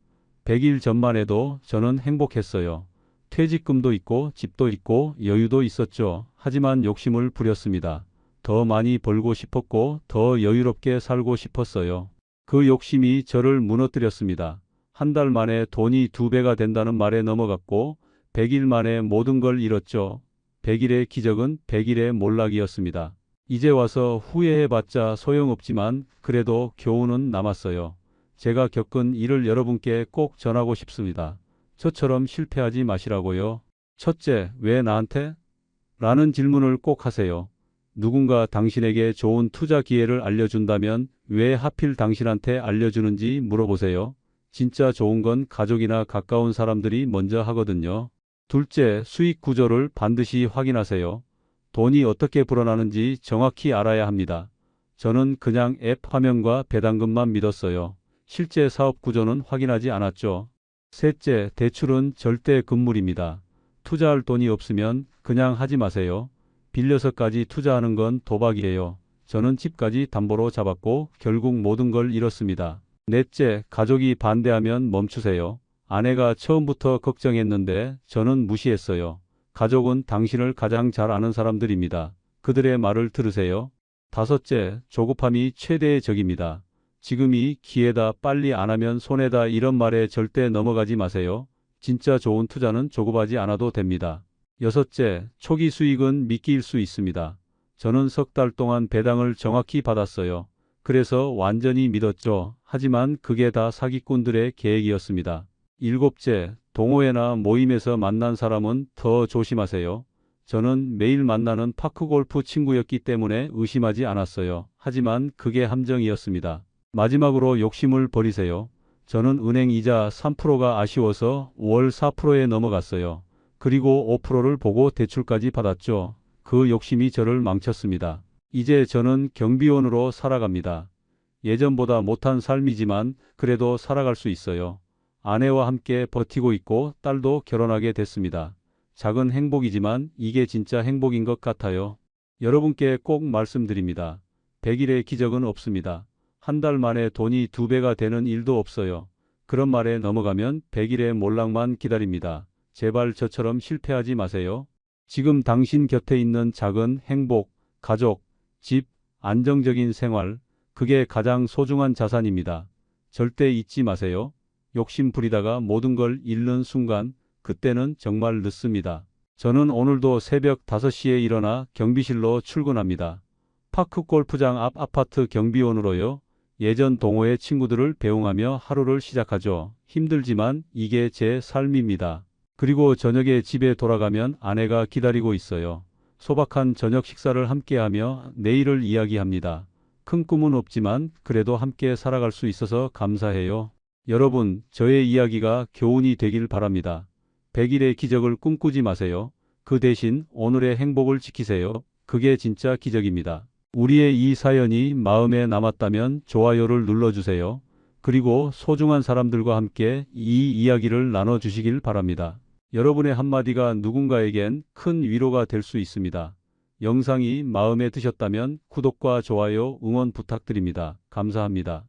100일 전만 해도 저는 행복했어요. 퇴직금도 있고 집도 있고 여유도 있었죠. 하지만 욕심을 부렸습니다. 더 많이 벌고 싶었고 더 여유롭게 살고 싶었어요. 그 욕심이 저를 무너뜨렸습니다. 한 달 만에 돈이 2배가 된다는 말에 넘어갔고 100일 만에 모든 걸 잃었죠. 100일의 기적은 100일의 몰락이었습니다. 이제 와서 후회해봤자 소용없지만 그래도 교훈은 남았어요. 제가 겪은 일을 여러분께 꼭 전하고 싶습니다. 저처럼 실패하지 마시라고요. 첫째, 왜 나한테? 라는 질문을 꼭 하세요. 누군가 당신에게 좋은 투자 기회를 알려준다면 왜 하필 당신한테 알려주는지 물어보세요. 진짜 좋은 건 가족이나 가까운 사람들이 먼저 하거든요. 둘째, 수익 구조를 반드시 확인하세요. 돈이 어떻게 불어나는지 정확히 알아야 합니다. 저는 그냥 앱 화면과 배당금만 믿었어요. 실제 사업 구조는 확인하지 않았죠. 셋째, 대출은 절대 금물입니다. 투자할 돈이 없으면 그냥 하지 마세요. 빌려서까지 투자하는 건 도박이에요. 저는 집까지 담보로 잡았고 결국 모든 걸 잃었습니다. 넷째, 가족이 반대하면 멈추세요. 아내가 처음부터 걱정했는데 저는 무시했어요. 가족은 당신을 가장 잘 아는 사람들입니다. 그들의 말을 들으세요. 다섯째, 조급함이 최대의 적입니다. 지금이 기회다, 빨리 안 하면 손해다, 이런 말에 절대 넘어가지 마세요. 진짜 좋은 투자는 조급하지 않아도 됩니다. 여섯째, 초기 수익은 미끼일 수 있습니다. 저는 석 달 동안 배당을 정확히 받았어요. 그래서 완전히 믿었죠. 하지만 그게 다 사기꾼들의 계획이었습니다. 일곱째, 동호회나 모임에서 만난 사람은 더 조심하세요. 저는 매일 만나는 파크골프 친구였기 때문에 의심하지 않았어요. 하지만 그게 함정이었습니다. 마지막으로 욕심을 버리세요. 저는 은행 이자 3%가 아쉬워서 월 4%에 넘어갔어요. 그리고 5%를 보고 대출까지 받았죠. 그 욕심이 저를 망쳤습니다. 이제 저는 경비원으로 살아갑니다. 예전보다 못한 삶이지만 그래도 살아갈 수 있어요. 아내와 함께 버티고 있고 딸도 결혼하게 됐습니다. 작은 행복이지만 이게 진짜 행복인 것 같아요. 여러분께 꼭 말씀드립니다. 100일의 기적은 없습니다. 한 달 만에 돈이 2배가 되는 일도 없어요. 그런 말에 넘어가면 100일의 몰락만 기다립니다. 제발 저처럼 실패하지 마세요. 지금 당신 곁에 있는 작은 행복, 가족, 집, 안정적인 생활, 그게 가장 소중한 자산입니다. 절대 잊지 마세요. 욕심 부리다가 모든 걸 잃는 순간, 그때는 정말 늦습니다. 저는 오늘도 새벽 5시에 일어나 경비실로 출근합니다. 파크 골프장 앞 아파트 경비원으로요. 예전 동호회 친구들을 배웅하며 하루를 시작하죠. 힘들지만 이게 제 삶입니다. 그리고 저녁에 집에 돌아가면 아내가 기다리고 있어요. 소박한 저녁 식사를 함께하며 내일을 이야기합니다. 큰 꿈은 없지만 그래도 함께 살아갈 수 있어서 감사해요. 여러분, 저의 이야기가 교훈이 되길 바랍니다. 100일의 기적을 꿈꾸지 마세요. 그 대신 오늘의 행복을 지키세요. 그게 진짜 기적입니다. 우리의 이 사연이 마음에 남았다면 좋아요를 눌러주세요. 그리고 소중한 사람들과 함께 이 이야기를 나눠주시길 바랍니다. 여러분의 한마디가 누군가에겐 큰 위로가 될 수 있습니다. 영상이 마음에 드셨다면 구독과 좋아요, 응원 부탁드립니다. 감사합니다.